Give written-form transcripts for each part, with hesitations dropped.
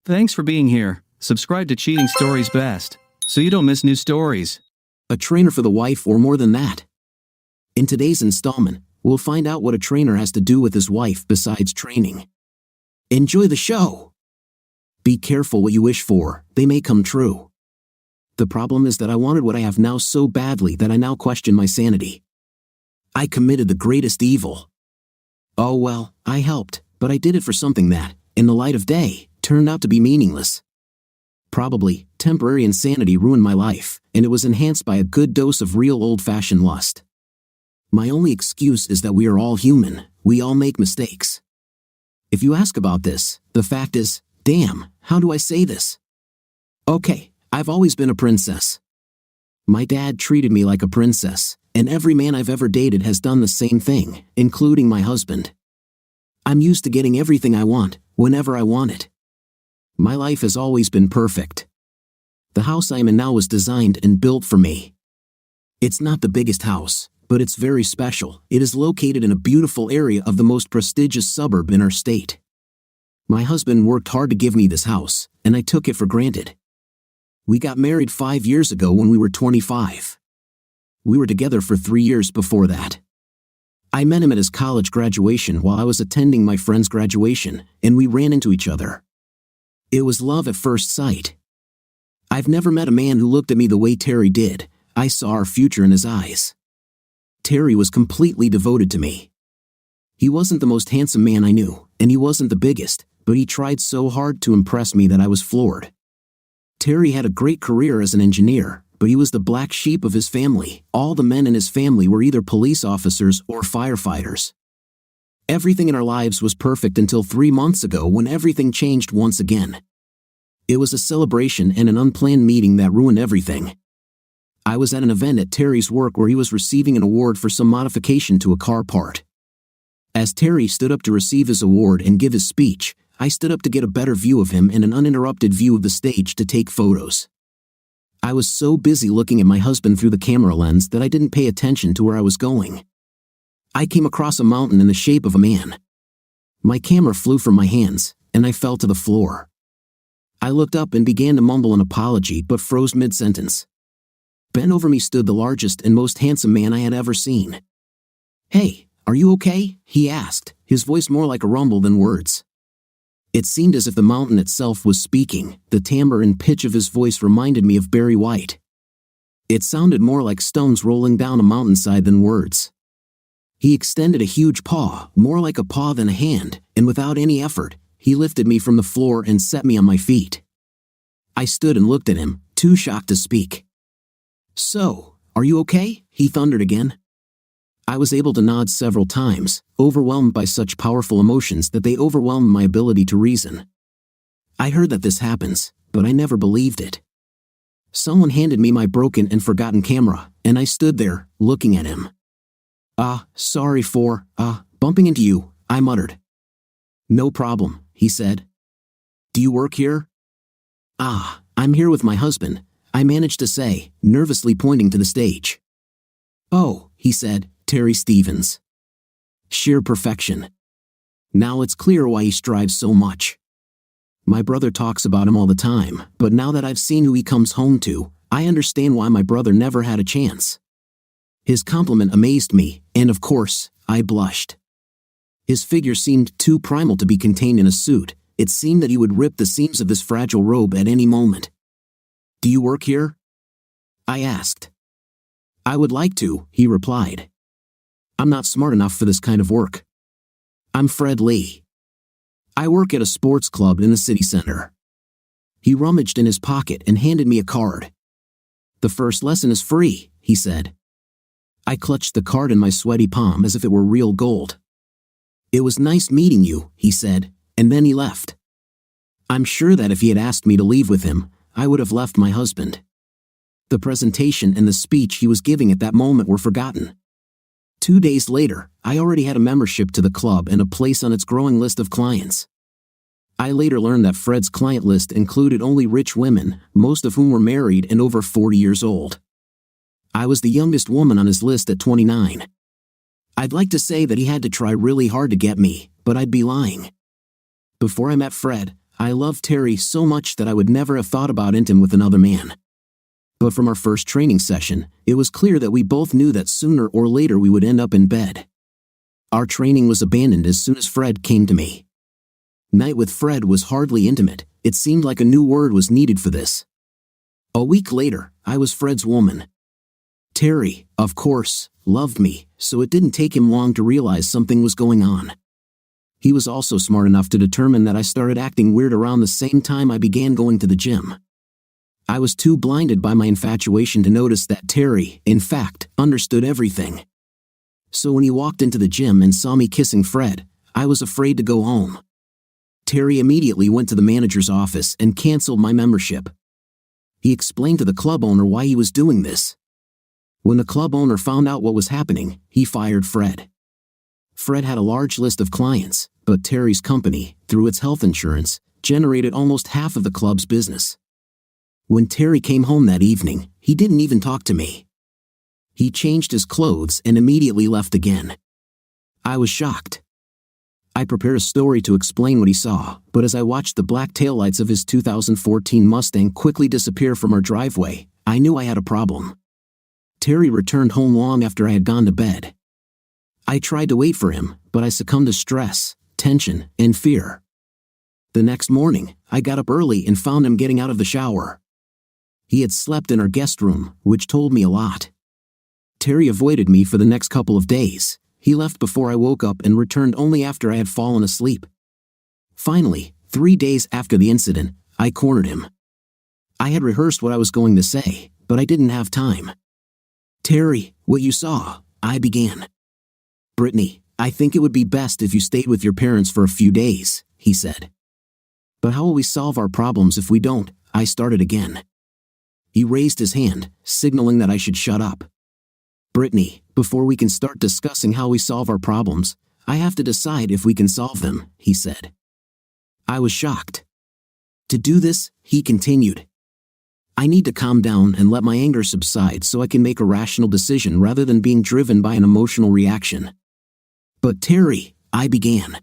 Thanks for being here. Subscribe to Cheating Stories Best, so you don't miss new stories. A trainer for the wife or more than that? In today's installment, we'll find out what a trainer has to do with his wife besides training. Enjoy the show! Be careful what you wish for, they may come true. The problem is that I wanted what I have now so badly that I now question my sanity. I committed the greatest evil. Oh well, I helped, but I did it for something that, in the light of day, turned out to be meaningless. Probably, temporary insanity ruined my life, and it was enhanced by a good dose of real old-fashioned lust. My only excuse is that we are all human, we all make mistakes. If you ask about this, the fact is, damn, how do I say this? Okay, I've always been a princess. My dad treated me like a princess, and every man I've ever dated has done the same thing, including my husband. I'm used to getting everything I want, whenever I want it. My life has always been perfect. The house I am in now was designed and built for me. It's not the biggest house, but it's very special. It is located in a beautiful area of the most prestigious suburb in our state. My husband worked hard to give me this house, and I took it for granted. We got married 5 years ago when we were 25. We were together for 3 years before that. I met him at his college graduation while I was attending my friend's graduation, and we ran into each other. It was love at first sight. I've never met a man who looked at me the way Terry did. I saw our future in his eyes. Terry was completely devoted to me. He wasn't the most handsome man I knew, and he wasn't the biggest, but he tried so hard to impress me that I was floored. Terry had a great career as an engineer, but he was the black sheep of his family. All the men in his family were either police officers or firefighters. Everything in our lives was perfect until 3 months ago when everything changed once again. It was a celebration and an unplanned meeting that ruined everything. I was at an event at Terry's work where he was receiving an award for some modification to a car part. As Terry stood up to receive his award and give his speech, I stood up to get a better view of him and an uninterrupted view of the stage to take photos. I was so busy looking at my husband through the camera lens that I didn't pay attention to where I was going. I came across a mountain in the shape of a man. My camera flew from my hands, and I fell to the floor. I looked up and began to mumble an apology but froze mid-sentence. Bent over me stood the largest and most handsome man I had ever seen. "Hey, are you okay?" he asked, his voice more like a rumble than words. It seemed as if the mountain itself was speaking. The timbre and pitch of his voice reminded me of Barry White. It sounded more like stones rolling down a mountainside than words. He extended a huge paw, more like a paw than a hand, and without any effort, he lifted me from the floor and set me on my feet. I stood and looked at him, too shocked to speak. "So, are you okay?" he thundered again. I was able to nod several times, overwhelmed by such powerful emotions that they overwhelmed my ability to reason. I heard that this happens, but I never believed it. Someone handed me my broken and forgotten camera, and I stood there, looking at him. Sorry for, bumping into you," I muttered. "No problem," he said. "Do you work here?" I'm here with my husband," I managed to say, nervously pointing to the stage. "Oh," he said, "Terry Stevens. Sheer perfection. Now it's clear why he strives so much. My brother talks about him all the time, but now that I've seen who he comes home to, I understand why my brother never had a chance." His compliment amazed me, and of course, I blushed. His figure seemed too primal to be contained in a suit. It seemed that he would rip the seams of this fragile robe at any moment. "Do you work here?" I asked. "I would like to," he replied. "I'm not smart enough for this kind of work. I'm Fred Lee. I work at a sports club in the city center." He rummaged in his pocket and handed me a card. "The first lesson is free," he said. I clutched the card in my sweaty palm as if it were real gold. "It was nice meeting you," he said, and then he left. I'm sure that if he had asked me to leave with him, I would have left my husband. The presentation and the speech he was giving at that moment were forgotten. 2 days later, I already had a membership to the club and a place on its growing list of clients. I later learned that Fred's client list included only rich women, most of whom were married and over 40 years old. I was the youngest woman on his list at 29. I'd like to say that he had to try really hard to get me, but I'd be lying. Before I met Fred, I loved Terry so much that I would never have thought about intim with another man. But from our first training session, it was clear that we both knew that sooner or later we would end up in bed. Our training was abandoned as soon as Fred came to me. Night with Fred was hardly intimate. It seemed like a new word was needed for this. A week later, I was Fred's woman. Terry, of course, loved me, so it didn't take him long to realize something was going on. He was also smart enough to determine that I started acting weird around the same time I began going to the gym. I was too blinded by my infatuation to notice that Terry, in fact, understood everything. So when he walked into the gym and saw me kissing Fred, I was afraid to go home. Terry immediately went to the manager's office and canceled my membership. He explained to the club owner why he was doing this. When the club owner found out what was happening, he fired Fred. Fred had a large list of clients, but Terry's company, through its health insurance, generated almost half of the club's business. When Terry came home that evening, he didn't even talk to me. He changed his clothes and immediately left again. I was shocked. I prepared a story to explain what he saw, but as I watched the black taillights of his 2014 Mustang quickly disappear from our driveway, I knew I had a problem. Terry returned home long after I had gone to bed. I tried to wait for him, but I succumbed to stress, tension, and fear. The next morning, I got up early and found him getting out of the shower. He had slept in our guest room, which told me a lot. Terry avoided me for the next couple of days. He left before I woke up and returned only after I had fallen asleep. Finally, 3 days after the incident, I cornered him. I had rehearsed what I was going to say, but I didn't have time. "Terry, what you saw," I began. "Brittany, I think it would be best if you stayed with your parents for a few days," he said. "But how will we solve our problems if we don't?" I started again. He raised his hand, signaling that I should shut up. "Brittany, before we can start discussing how we solve our problems, I have to decide if we can solve them," he said. I was shocked. "To do this," he continued, "I need to calm down and let my anger subside so I can make a rational decision rather than being driven by an emotional reaction." "But Terry," I began.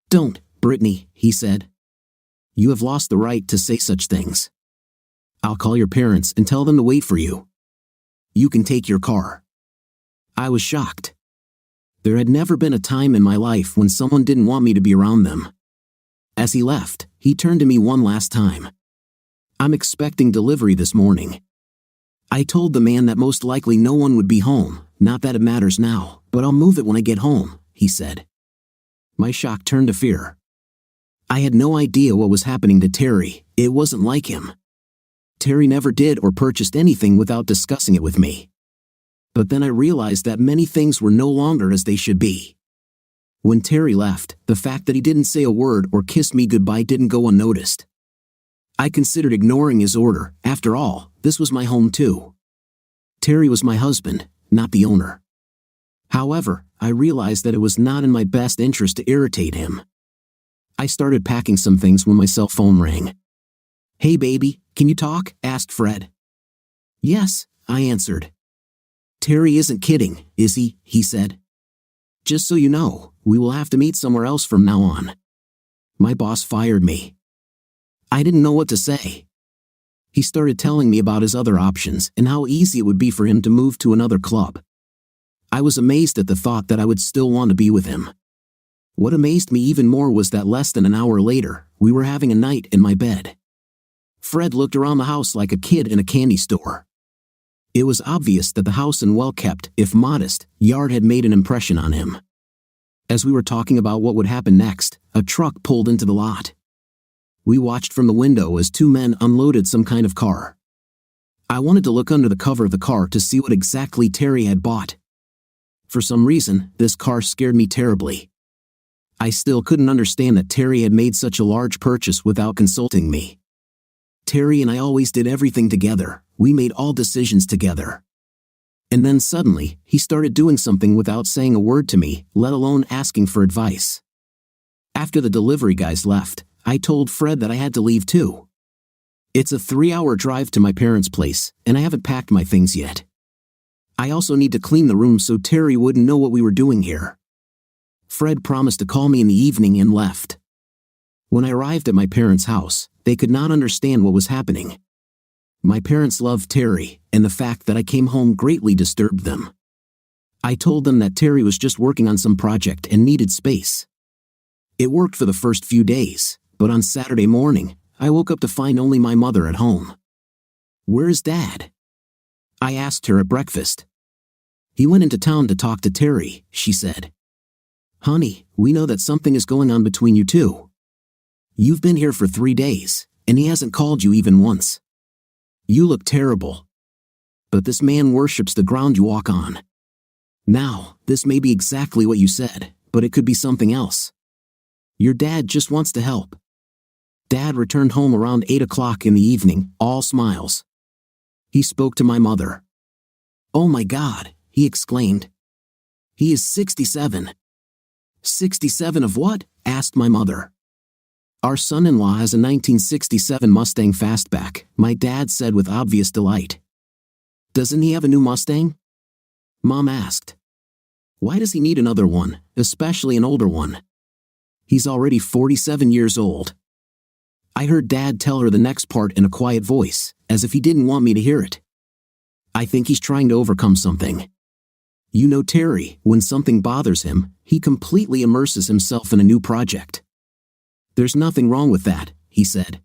"Don't, Brittany," he said. "You have lost the right to say such things. I'll call your parents and tell them to wait for you. You can take your car." I was shocked. There had never been a time in my life when someone didn't want me to be around them. As he left, he turned to me one last time. "I'm expecting delivery this morning." I told the man that most likely no one would be home, not that it matters now, but I'll move it when I get home, he said. My shock turned to fear. I had no idea what was happening to Terry. It wasn't like him. Terry never did or purchased anything without discussing it with me. But then I realized that many things were no longer as they should be. When Terry left, the fact that he didn't say a word or kiss me goodbye didn't go unnoticed. I considered ignoring his order. After all, this was my home too. Terry was my husband, not the owner. However, I realized that it was not in my best interest to irritate him. I started packing some things when my cell phone rang. "Hey baby, can you talk?" asked Fred. "Yes," I answered. "Terry isn't kidding, is he?" he said. "Just so you know, we will have to meet somewhere else from now on. My boss fired me." I didn't know what to say. He started telling me about his other options and how easy it would be for him to move to another club. I was amazed at the thought that I would still want to be with him. What amazed me even more was that less than an hour later, we were having a night in my bed. Fred looked around the house like a kid in a candy store. It was obvious that the house and well-kept, if modest, yard had made an impression on him. As we were talking about what would happen next, a truck pulled into the lot. We watched from the window as two men unloaded some kind of car. I wanted to look under the cover of the car to see what exactly Terry had bought. For some reason, this car scared me terribly. I still couldn't understand that Terry had made such a large purchase without consulting me. Terry and I always did everything together. We made all decisions together. And then suddenly, he started doing something without saying a word to me, let alone asking for advice. After the delivery guys left, I told Fred that I had to leave too. It's a 3-hour drive to my parents' place, and I haven't packed my things yet. I also need to clean the room so Terry wouldn't know what we were doing here. Fred promised to call me in the evening and left. When I arrived at my parents' house, they could not understand what was happening. My parents loved Terry, and the fact that I came home greatly disturbed them. I told them that Terry was just working on some project and needed space. It worked for the first few days, but on Saturday morning, I woke up to find only my mother at home. "Where is Dad?" I asked her at breakfast. "He went into town to talk to Terry," she said. "Honey, we know that something is going on between you two. You've been here for 3 days, and he hasn't called you even once. You look terrible. But this man worships the ground you walk on. Now, this may be exactly what you said, but it could be something else. Your dad just wants to help." Dad returned home around 8 o'clock in the evening, all smiles. He spoke to my mother. "Oh my God," he exclaimed. "He is 67. 67 of what?" asked my mother. "Our son-in-law has a 1967 Mustang Fastback," my dad said with obvious delight. "Doesn't he have a new Mustang?" Mom asked. "Why does he need another one, especially an older one? He's already 47 years old." I heard Dad tell her the next part in a quiet voice, as if he didn't want me to hear it. "I think he's trying to overcome something. You know Terry, when something bothers him, he completely immerses himself in a new project. There's nothing wrong with that," he said.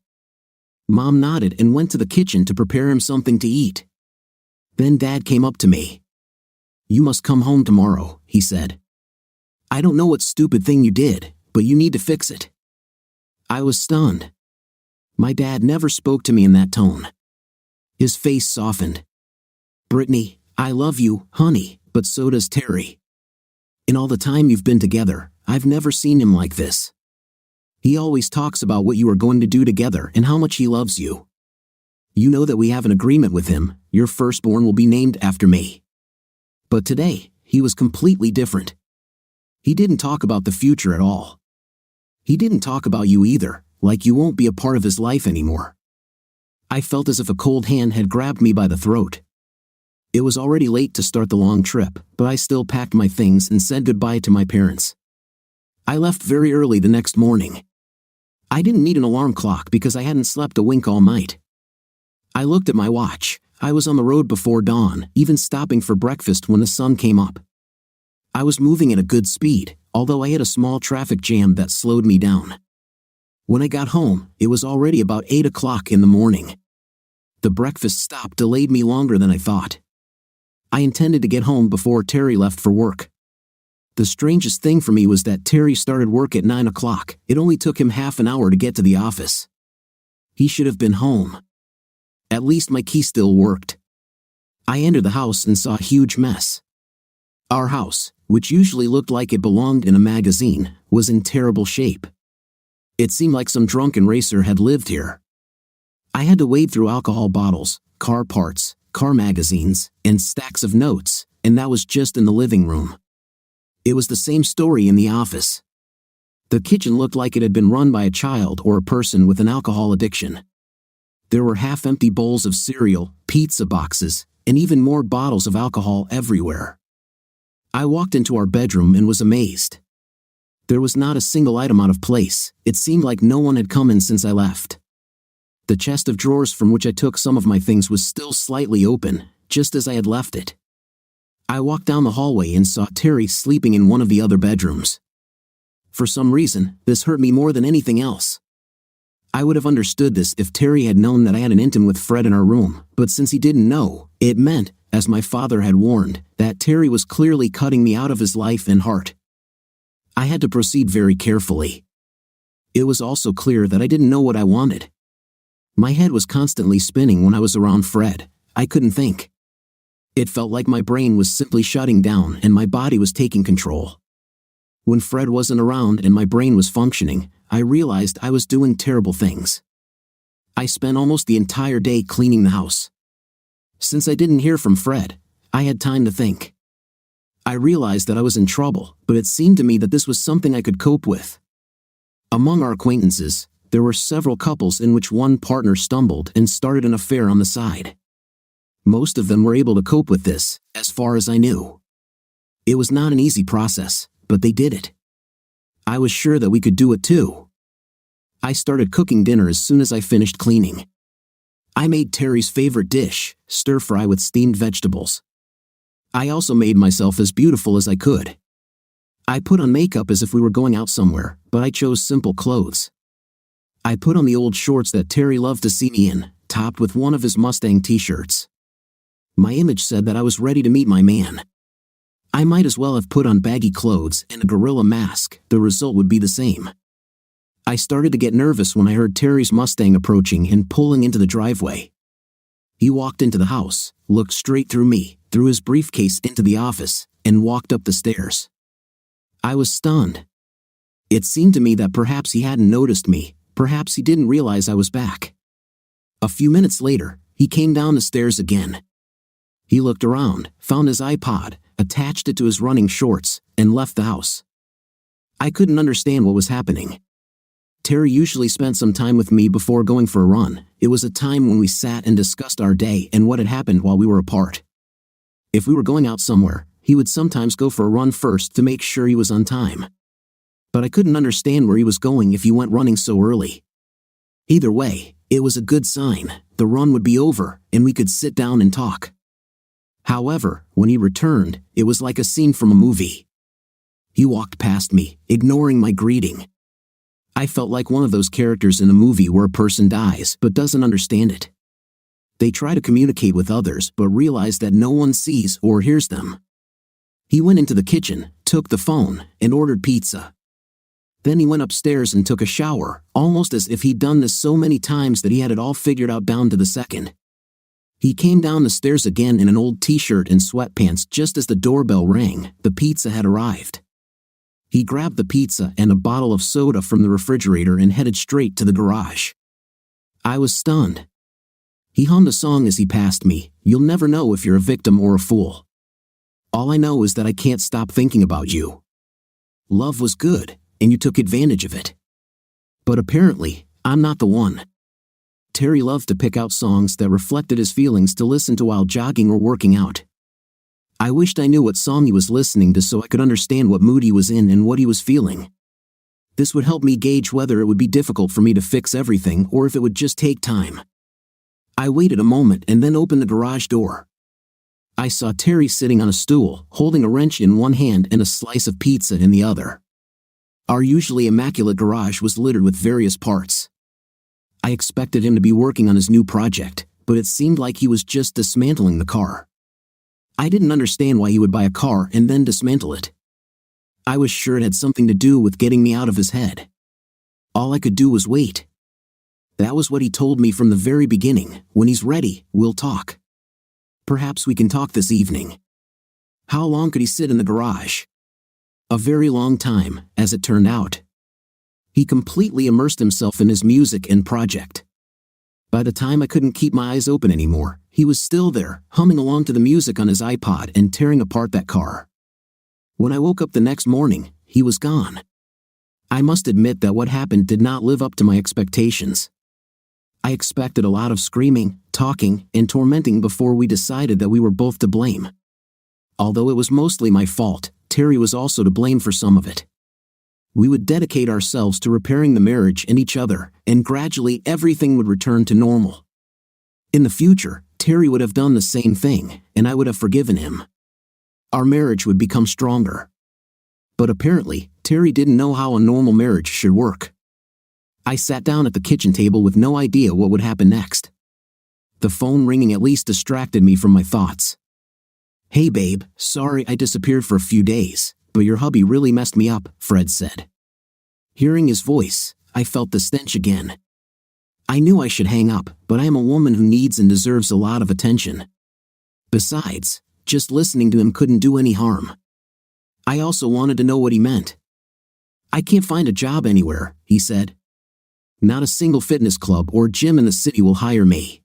Mom nodded and went to the kitchen to prepare him something to eat. Then Dad came up to me. "You must come home tomorrow," he said. "I don't know what stupid thing you did, but you need to fix it." I was stunned. My dad never spoke to me in that tone. His face softened. "Brittany, I love you, honey, but so does Terry. In all the time you've been together, I've never seen him like this. He always talks about what you are going to do together and how much he loves you. You know that we have an agreement with him, your firstborn will be named after me." But today, he was completely different. He didn't talk about the future at all. He didn't talk about you either, like you won't be a part of his life anymore. I felt as if a cold hand had grabbed me by the throat. It was already late to start the long trip, but I still packed my things and said goodbye to my parents. I left very early the next morning. I didn't need an alarm clock because I hadn't slept a wink all night. I looked at my watch. I was on the road before dawn, even stopping for breakfast when the sun came up. I was moving at a good speed, although I hit a small traffic jam that slowed me down. When I got home, it was already about 8 o'clock in the morning. The breakfast stop delayed me longer than I thought. I intended to get home before Terry left for work. The strangest thing for me was that Terry started work at 9 o'clock. It only took him half an hour to get to the office. He should have been home. At least my key still worked. I entered the house and saw a huge mess. Our house, which usually looked like it belonged in a magazine, was in terrible shape. It seemed like some drunken racer had lived here. I had to wade through alcohol bottles, car parts, car magazines, and stacks of notes, and that was just in the living room. It was the same story in the office. The kitchen looked like it had been run by a child or a person with an alcohol addiction. There were half-empty bowls of cereal, pizza boxes, and even more bottles of alcohol everywhere. I walked into our bedroom and was amazed. There was not a single item out of place. It seemed like no one had come in since I left. The chest of drawers from which I took some of my things was still slightly open, just as I had left it. I walked down the hallway and saw Terry sleeping in one of the other bedrooms. For some reason, this hurt me more than anything else. I would have understood this if Terry had known that I had an intimate with Fred in our room, but since he didn't know, it meant, as my father had warned, that Terry was clearly cutting me out of his life and heart. I had to proceed very carefully. It was also clear that I didn't know what I wanted. My head was constantly spinning when I was around Fred. I couldn't think. It felt like my brain was simply shutting down and my body was taking control. When Fred wasn't around and my brain was functioning, I realized I was doing terrible things. I spent almost the entire day cleaning the house. Since I didn't hear from Fred, I had time to think. I realized that I was in trouble, but it seemed to me that this was something I could cope with. Among our acquaintances, there were several couples in which one partner stumbled and started an affair on the side. Most of them were able to cope with this, as far as I knew. It was not an easy process, but they did it. I was sure that we could do it too. I started cooking dinner as soon as I finished cleaning. I made Terry's favorite dish, stir-fry with steamed vegetables. I also made myself as beautiful as I could. I put on makeup as if we were going out somewhere, but I chose simple clothes. I put on the old shorts that Terry loved to see me in, topped with one of his Mustang t-shirts. My image said that I was ready to meet my man. I might as well have put on baggy clothes and a gorilla mask, the result would be the same. I started to get nervous when I heard Terry's Mustang approaching and pulling into the driveway. He walked into the house, looked straight through me, threw his briefcase into the office, and walked up the stairs. I was stunned. It seemed to me that perhaps he hadn't noticed me, perhaps he didn't realize I was back. A few minutes later, he came down the stairs again. He looked around, found his iPod, attached it to his running shorts, and left the house. I couldn't understand what was happening. Terry usually spent some time with me before going for a run. It was a time when we sat and discussed our day and what had happened while we were apart. If we were going out somewhere, he would sometimes go for a run first to make sure he was on time. But I couldn't understand where he was going if he went running so early. Either way, it was a good sign. The run would be over, and we could sit down and talk. However, when he returned, it was like a scene from a movie. He walked past me, ignoring my greeting. I felt like one of those characters in a movie where a person dies but doesn't understand it. They try to communicate with others but realize that no one sees or hears them. He went into the kitchen, took the phone, and ordered pizza. Then he went upstairs and took a shower, almost as if he'd done this so many times that he had it all figured out down to the second. He came down the stairs again in an old t-shirt and sweatpants just as the doorbell rang. The pizza had arrived. He grabbed the pizza and a bottle of soda from the refrigerator and headed straight to the garage. I was stunned. He hummed a song as he passed me. You'll never know if you're a victim or a fool. All I know is that I can't stop thinking about you. Love was good, and you took advantage of it. But apparently, I'm not the one. Terry loved to pick out songs that reflected his feelings to listen to while jogging or working out. I wished I knew what song he was listening to so I could understand what mood he was in and what he was feeling. This would help me gauge whether it would be difficult for me to fix everything or if it would just take time. I waited a moment and then opened the garage door. I saw Terry sitting on a stool, holding a wrench in one hand and a slice of pizza in the other. Our usually immaculate garage was littered with various parts. I expected him to be working on his new project, but it seemed like he was just dismantling the car. I didn't understand why he would buy a car and then dismantle it. I was sure it had something to do with getting me out of his head. All I could do was wait. That was what he told me from the very beginning. When he's ready, we'll talk. Perhaps we can talk this evening. How long could he sit in the garage? A very long time, as it turned out. He completely immersed himself in his music and project. By the time I couldn't keep my eyes open anymore, he was still there, humming along to the music on his iPod and tearing apart that car. When I woke up the next morning, he was gone. I must admit that what happened did not live up to my expectations. I expected a lot of screaming, talking, and tormenting before we decided that we were both to blame. Although it was mostly my fault, Terry was also to blame for some of it. We would dedicate ourselves to repairing the marriage and each other, and gradually everything would return to normal. In the future, Terry would have done the same thing, and I would have forgiven him. Our marriage would become stronger. But apparently, Terry didn't know how a normal marriage should work. I sat down at the kitchen table with no idea what would happen next. The phone ringing at least distracted me from my thoughts. "Hey babe, sorry I disappeared for a few days. But your hubby really messed me up," Fred said. Hearing his voice, I felt the stench again. I knew I should hang up, but I am a woman who needs and deserves a lot of attention. Besides, just listening to him couldn't do any harm. I also wanted to know what he meant. "I can't find a job anywhere," he said. "Not a single fitness club or gym in the city will hire me.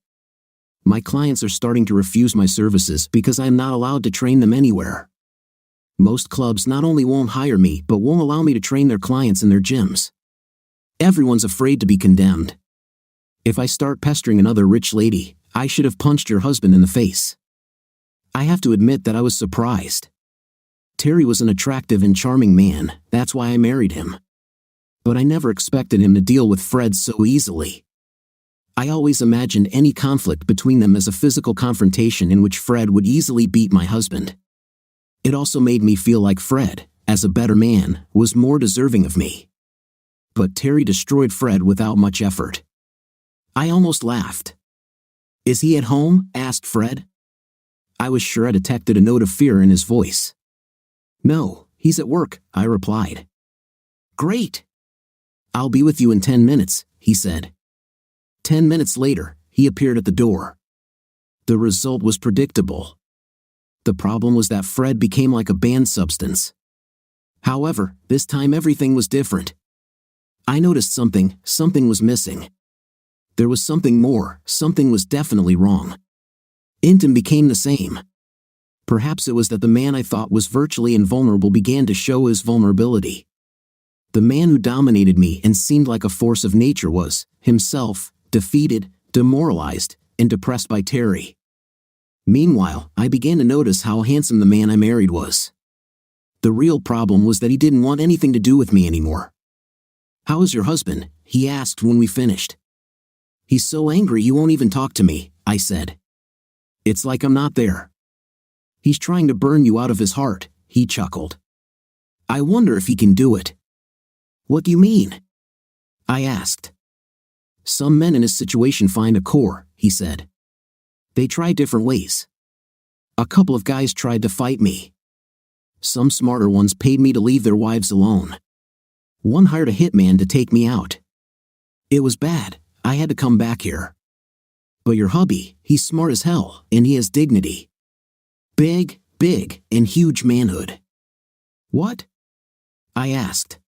My clients are starting to refuse my services because I am not allowed to train them anywhere. Most clubs not only won't hire me but won't allow me to train their clients in their gyms. Everyone's afraid to be condemned. If I start pestering another rich lady, I should have punched your husband in the face." I have to admit that I was surprised. Terry was an attractive and charming man, that's why I married him. But I never expected him to deal with Fred so easily. I always imagined any conflict between them as a physical confrontation in which Fred would easily beat my husband. It also made me feel like Fred, as a better man, was more deserving of me. But Terry destroyed Fred without much effort. I almost laughed. "Is he at home?" asked Fred. I was sure I detected a note of fear in his voice. "No, he's at work," I replied. "Great. I'll be with you in 10 minutes, he said. 10 minutes later, he appeared at the door. The result was predictable. The problem was that Fred became like a banned substance. However, this time everything was different. I noticed something was missing. There was something more, something was definitely wrong. Intim became the same. Perhaps it was that the man I thought was virtually invulnerable began to show his vulnerability. The man who dominated me and seemed like a force of nature was, himself, defeated, demoralized, and depressed by Terry. Meanwhile, I began to notice how handsome the man I married was. The real problem was that he didn't want anything to do with me anymore. "How is your husband?" he asked when we finished. "He's so angry he won't even talk to me," I said. "It's like I'm not there." "He's trying to burn you out of his heart," he chuckled. "I wonder if he can do it." "What do you mean?" I asked. "Some men in his situation find a core," he said. "They try different ways. A couple of guys tried to fight me. Some smarter ones paid me to leave their wives alone. One hired a hitman to take me out. It was bad, I had to come back here. But your hubby, he's smart as hell, and he has dignity. Big, and huge manhood." "What?" I asked.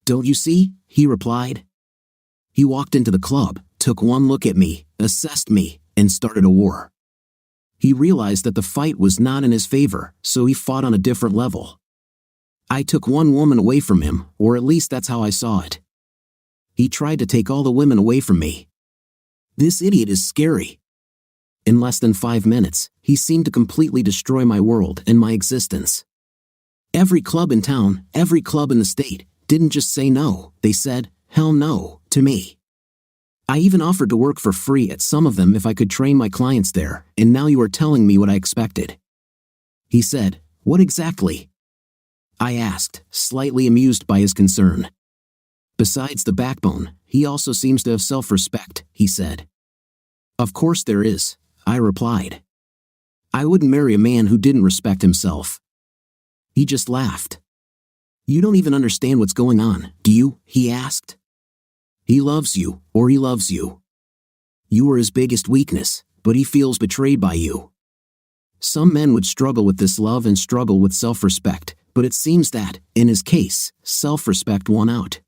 "Don't you see?" he replied. He walked into the club, took one look at me, assessed me, and started a war. He realized that the fight was not in his favor, so he fought on a different level. I took one woman away from him, or at least that's how I saw it. He tried to take all the women away from me. This idiot is scary. In less than 5 minutes, he seemed to completely destroy my world and my existence. Every club in town, every club in the state, didn't just say no, they said, "Hell no," to me. I even offered to work for free at some of them if I could train my clients there, and now you are telling me what I expected. He said, "What exactly?" I asked, slightly amused by his concern. "Besides the backbone, he also seems to have self-respect," he said. "Of course there is," I replied. "I wouldn't marry a man who didn't respect himself." He just laughed. "You don't even understand what's going on, do you?" he asked. "He loves you, or he loves you. You are his biggest weakness, but he feels betrayed by you. Some men would struggle with this love and struggle with self-respect, but it seems that, in his case, self-respect won out.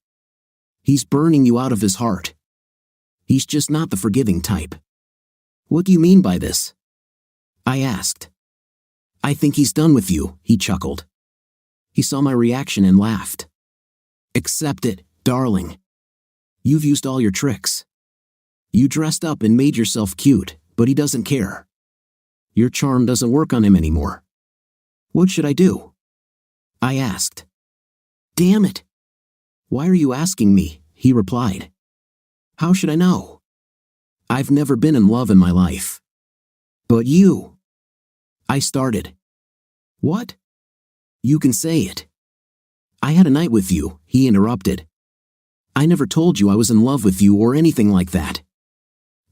He's burning you out of his heart. He's just not the forgiving type." "What do you mean by this?" I asked. "I think he's done with you," he chuckled. He saw my reaction and laughed. "Accept it, darling. You've used all your tricks. You dressed up and made yourself cute, but he doesn't care. Your charm doesn't work on him anymore. What should I do?" I asked. "Damn it. Why are you asking me?" he replied. "How should I know? I've never been in love in my life." "But you..." I started. "What?" "You can say it." "I had a night with you," he interrupted. "I never told you I was in love with you or anything like that.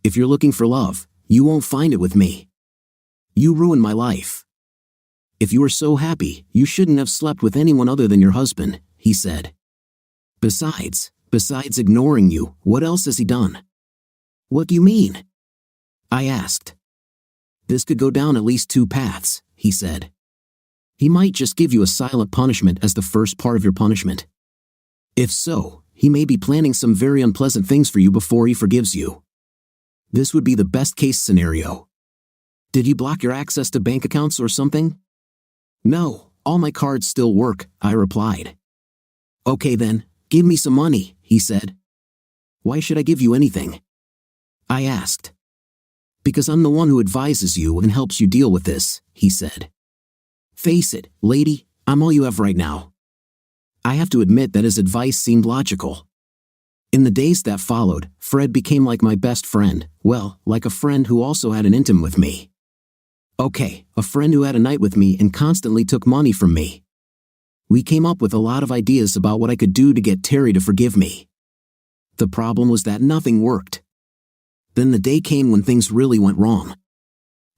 If you're looking for love, you won't find it with me. You ruined my life. If you were so happy, you shouldn't have slept with anyone other than your husband," he said. Besides ignoring you, what else has he done?" "What do you mean?" I asked. "This could go down at least 2 paths," he said. "He might just give you a silent punishment as the first part of your punishment. If so, he may be planning some very unpleasant things for you before he forgives you. This would be the best case scenario." "Did he block your access to bank accounts or something?" "No, all my cards still work," I replied. "Okay then, give me some money," he said. "Why should I give you anything?" I asked. "Because I'm the one who advises you and helps you deal with this," he said. "Face it, lady, I'm all you have right now." I have to admit that his advice seemed logical. In the days that followed, Fred became like my best friend, well, like a friend who also had an intim with me. Okay, a friend who had a night with me and constantly took money from me. We came up with a lot of ideas about what I could do to get Terry to forgive me. The problem was that nothing worked. Then the day came when things really went wrong.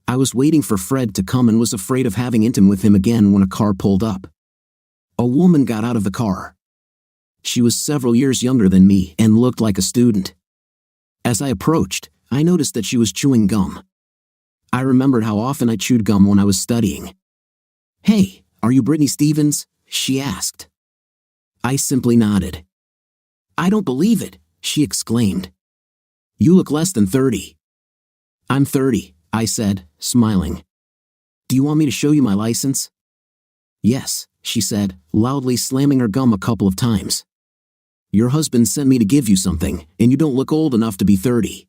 I was waiting for Fred to come and was afraid of having intim with him again when a car pulled up. A woman got out of the car. She was several years younger than me and looked like a student. As I approached, I noticed that she was chewing gum. I remembered how often I chewed gum when I was studying. "Hey, are you Brittany Stevens?" she asked. I simply nodded. "I don't believe it," she exclaimed. "You look less than 30. "I'm 30, I said, smiling. "Do you want me to show you my license?" "Yes," she said, loudly slamming her gum a couple of times. "Your husband sent me to give you something, and you don't look old enough to be 30.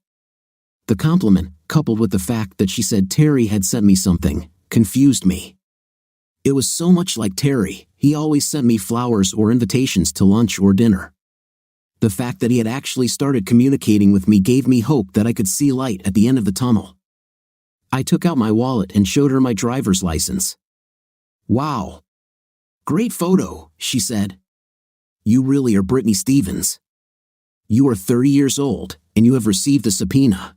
The compliment, coupled with the fact that she said Terry had sent me something, confused me. It was so much like Terry. He always sent me flowers or invitations to lunch or dinner. The fact that he had actually started communicating with me gave me hope that I could see light at the end of the tunnel. I took out my wallet and showed her my driver's license. "Wow. Great photo," she said. "You really are Brittany Stevens. You are 30 years old, and you have received a subpoena,"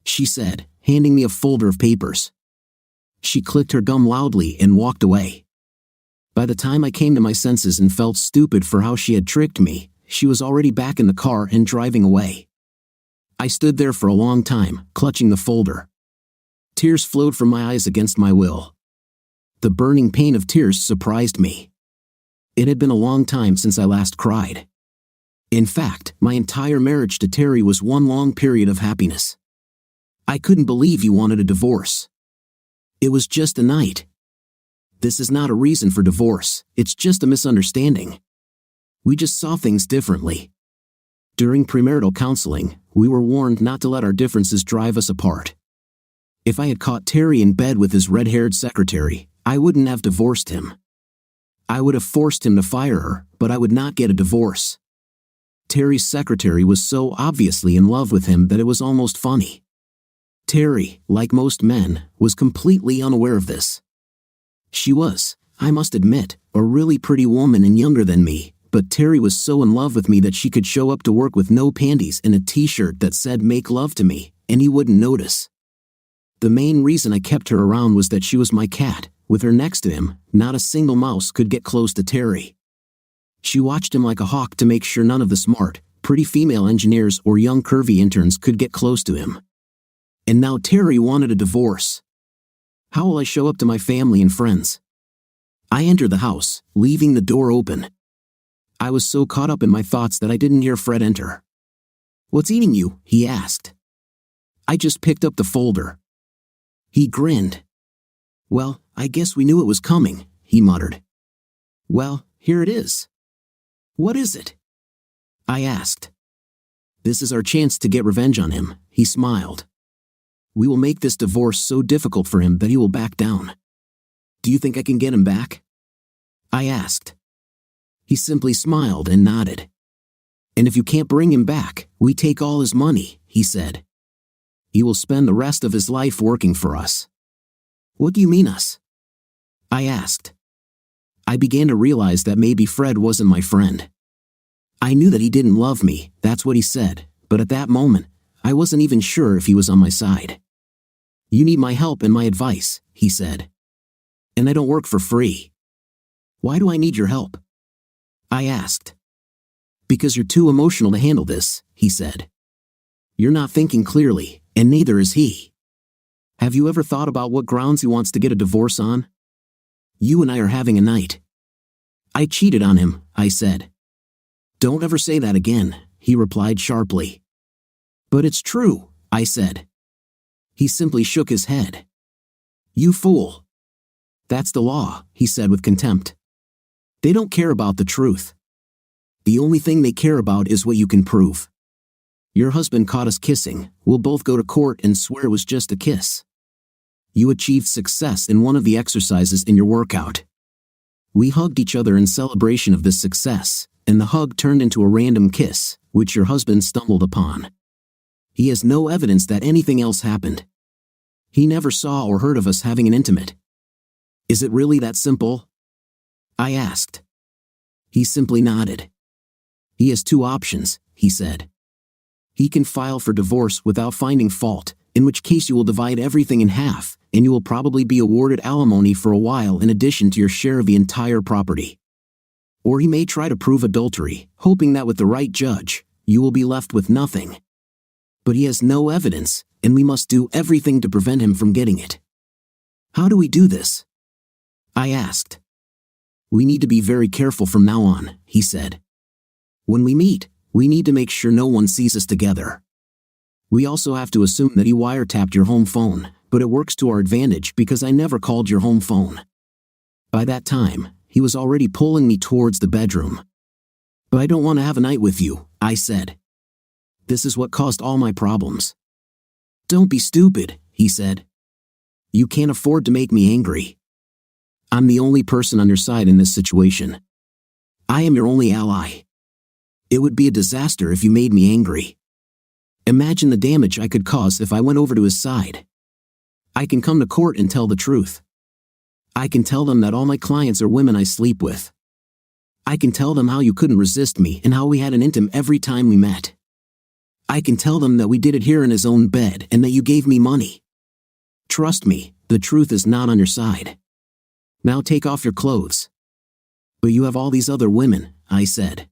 she said, handing me a folder of papers. She clicked her gum loudly and walked away. By the time I came to my senses and felt stupid for how she had tricked me, she was already back in the car and driving away. I stood there for a long time, clutching the folder. Tears flowed from my eyes against my will. The burning pain of tears surprised me. It had been a long time since I last cried. In fact, my entire marriage to Terry was one long period of happiness. I couldn't believe he wanted a divorce. It was just a night. This is not a reason for divorce, it's just a misunderstanding. We just saw things differently. During premarital counseling, we were warned not to let our differences drive us apart. If I had caught Terry in bed with his red-haired secretary, I wouldn't have divorced him. I would have forced him to fire her, but I would not get a divorce. Terry's secretary was so obviously in love with him that it was almost funny. Terry, like most men, was completely unaware of this. She was, I must admit, a really pretty woman and younger than me, but Terry was so in love with me that she could show up to work with no panties and a t-shirt that said "Make love to me," and he wouldn't notice. The main reason I kept her around was that she was my cat. With her next to him, not a single mouse could get close to Terry. She watched him like a hawk to make sure none of the smart, pretty female engineers or young curvy interns could get close to him. And now Terry wanted a divorce. How will I show up to my family and friends? I entered the house, leaving the door open. I was so caught up in my thoughts that I didn't hear Fred enter. "What's eating you?" he asked. I just picked up the folder. He grinned. "Well, I guess we knew it was coming," he muttered. "Well, here it is." "What is it?" I asked. "This is our chance to get revenge on him," he smiled. "We will make this divorce so difficult for him that he will back down." "Do you think I can get him back?" I asked. He simply smiled and nodded. "And if you can't bring him back, we take all his money," he said. "He will spend the rest of his life working for us." "What do you mean us?" I asked. I began to realize that maybe Fred wasn't my friend. I knew that he didn't love me, that's what he said, but at that moment, I wasn't even sure if he was on my side. "You need my help and my advice," he said. "And I don't work for free." "Why do I need your help?" I asked. "Because you're too emotional to handle this," he said. "You're not thinking clearly, and neither is he. Have you ever thought about what grounds he wants to get a divorce on? You and I are having a night." "I cheated on him," I said. "Don't ever say that again," he replied sharply. "But it's true," I said. He simply shook his head. "You fool." "That's the law," he said with contempt. "They don't care about the truth. The only thing they care about is what you can prove. Your husband caught us kissing, we'll both go to court and swear it was just a kiss. You achieved success in one of the exercises in your workout. We hugged each other in celebration of this success, and the hug turned into a random kiss, which your husband stumbled upon. He has no evidence that anything else happened. He never saw or heard of us having an intimate. Is it really that simple? I asked. He simply nodded. He has two options, he said. He can file for divorce without finding fault, in which case you will divide everything in half, and you will probably be awarded alimony for a while in addition to your share of the entire property. Or he may try to prove adultery, hoping that with the right judge, you will be left with nothing. But he has no evidence, and we must do everything to prevent him from getting it. How do we do this? I asked. We need to be very careful from now on, he said. When we meet, we need to make sure no one sees us together. We also have to assume that he wiretapped your home phone, but it works to our advantage because I never called your home phone. By that time, he was already pulling me towards the bedroom. But I don't want to have a night with you, I said. This is what caused all my problems. Don't be stupid, he said. You can't afford to make me angry. I'm the only person on your side in this situation. I am your only ally. It would be a disaster if you made me angry. Imagine the damage I could cause if I went over to his side. I can come to court and tell the truth. I can tell them that all my clients are women I sleep with. I can tell them how you couldn't resist me and how we had an intim every time we met. I can tell them that we did it here in his own bed and that you gave me money. Trust me, the truth is not on your side. Now take off your clothes. But you have all these other women, I said.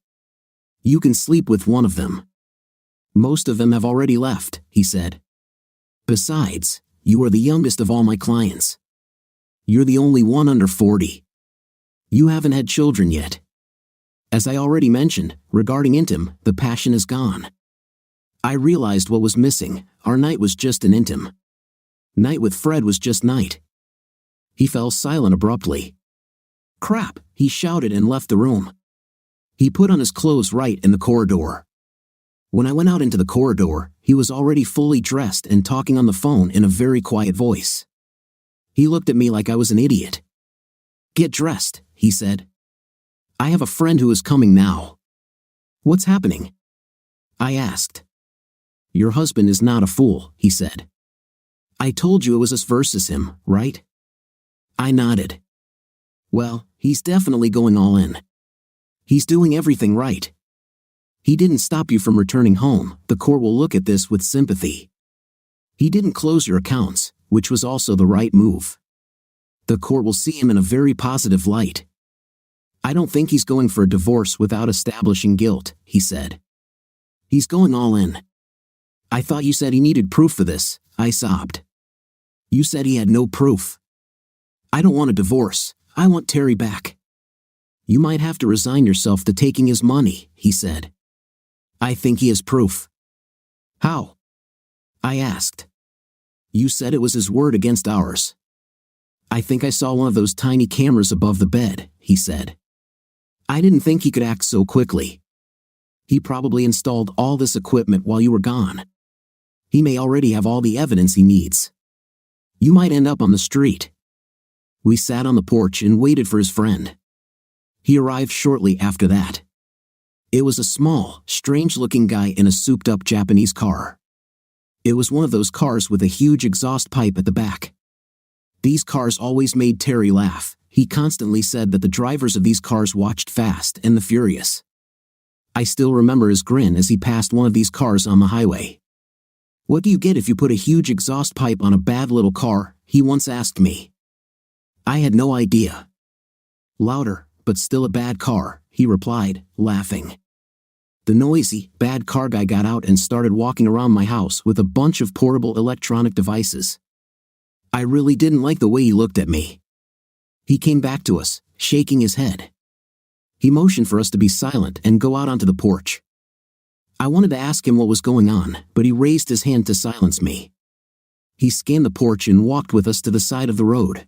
You can sleep with one of them. Most of them have already left, he said. Besides, you are the youngest of all my clients. You're the only one under 40. You haven't had children yet. As I already mentioned, regarding intim, the passion is gone. I realized what was missing. Our night was just an intim. Night with Fred was just night. He fell silent abruptly. Crap, he shouted and left the room. He put on his clothes right in the corridor. When I went out into the corridor, he was already fully dressed and talking on the phone in a very quiet voice. He looked at me like I was an idiot. Get dressed, he said. I have a friend who is coming now. What's happening? I asked. Your husband is not a fool, he said. I told you it was us versus him, right? I nodded. Well, he's definitely going all in. He's doing everything right. He didn't stop you from returning home. The court will look at this with sympathy. He didn't close your accounts, which was also the right move. The court will see him in a very positive light. I don't think he's going for a divorce without establishing guilt, he said. He's going all in. I thought you said he needed proof for this, I sobbed. You said he had no proof. I don't want a divorce, I want Terry back. You might have to resign yourself to taking his money, he said. I think he has proof. How? I asked. You said it was his word against ours. I think I saw one of those tiny cameras above the bed, he said. I didn't think he could act so quickly. He probably installed all this equipment while you were gone. He may already have all the evidence he needs. You might end up on the street. We sat on the porch and waited for his friend. He arrived shortly after that. It was a small, strange-looking guy in a souped-up Japanese car. It was one of those cars with a huge exhaust pipe at the back. These cars always made Terry laugh. He constantly said that the drivers of these cars watched Fast and the Furious. I still remember his grin as he passed one of these cars on the highway. What do you get if you put a huge exhaust pipe on a bad little car? He once asked me. I had no idea. Louder, but still a bad car, he replied, laughing. The noisy, bad car guy got out and started walking around my house with a bunch of portable electronic devices. I really didn't like the way he looked at me. He came back to us, shaking his head. He motioned for us to be silent and go out onto the porch. I wanted to ask him what was going on, but he raised his hand to silence me. He scanned the porch and walked with us to the side of the road.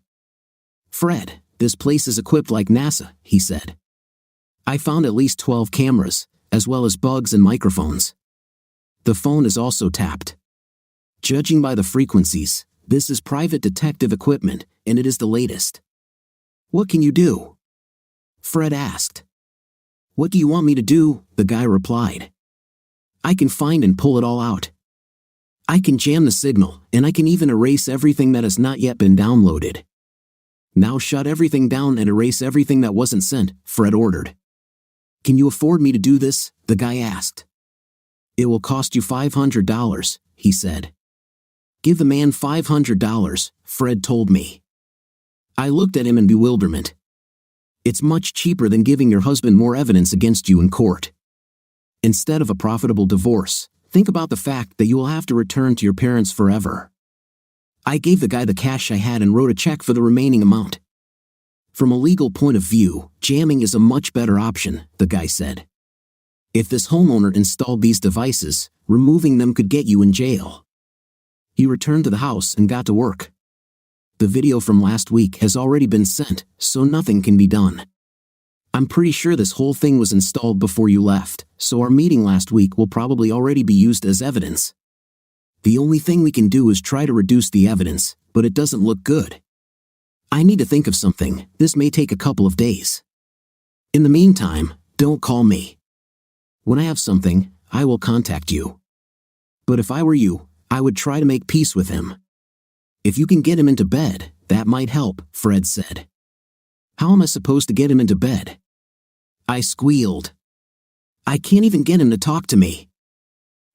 Fred, this place is equipped like NASA, he said. I found at least 12 cameras, as well as bugs and microphones. The phone is also tapped. Judging by the frequencies, this is private detective equipment, and it is the latest. What can you do? Fred asked. What do you want me to do? The guy replied. I can find and pull it all out. I can jam the signal, and I can even erase everything that has not yet been downloaded. Now shut everything down and erase everything that wasn't sent, Fred ordered. Can you afford me to do this? The guy asked. It will cost you $500, he said. Give the man $500, Fred told me. I looked at him in bewilderment. It's much cheaper than giving your husband more evidence against you in court. Instead of a profitable divorce, think about the fact that you will have to return to your parents forever. I gave the guy the cash I had and wrote a check for the remaining amount. From a legal point of view, jamming is a much better option, the guy said. If this homeowner installed these devices, removing them could get you in jail. He returned to the house and got to work. The video from last week has already been sent, so nothing can be done. I'm pretty sure this whole thing was installed before you left, so our meeting last week will probably already be used as evidence. The only thing we can do is try to reduce the evidence, but it doesn't look good. I need to think of something. This may take a couple of days. In the meantime, don't call me. When I have something, I will contact you. But if I were you, I would try to make peace with him. If you can get him into bed, that might help, Fred said. How am I supposed to get him into bed? I squealed. I can't even get him to talk to me.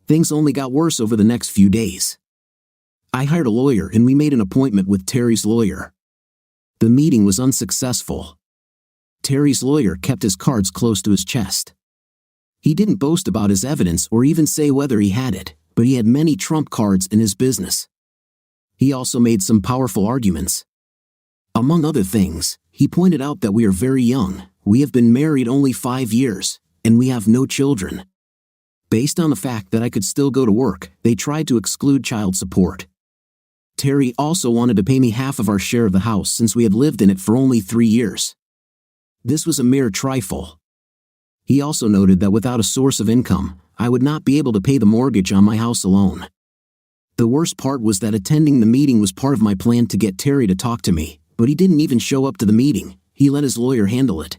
Things only got worse over the next few days. I hired a lawyer and we made an appointment with Terry's lawyer. The meeting was unsuccessful. Terry's lawyer kept his cards close to his chest. He didn't boast about his evidence or even say whether he had it, but he had many trump cards in his business. He also made some powerful arguments. Among other things, he pointed out that we are very young, we have been married only 5 years, and we have no children. Based on the fact that I could still go to work, they tried to exclude child support. Terry also wanted to pay me half of our share of the house since we had lived in it for only 3 years. This was a mere trifle. He also noted that without a source of income, I would not be able to pay the mortgage on my house alone. The worst part was that attending the meeting was part of my plan to get Terry to talk to me, but he didn't even show up to the meeting. He let his lawyer handle it.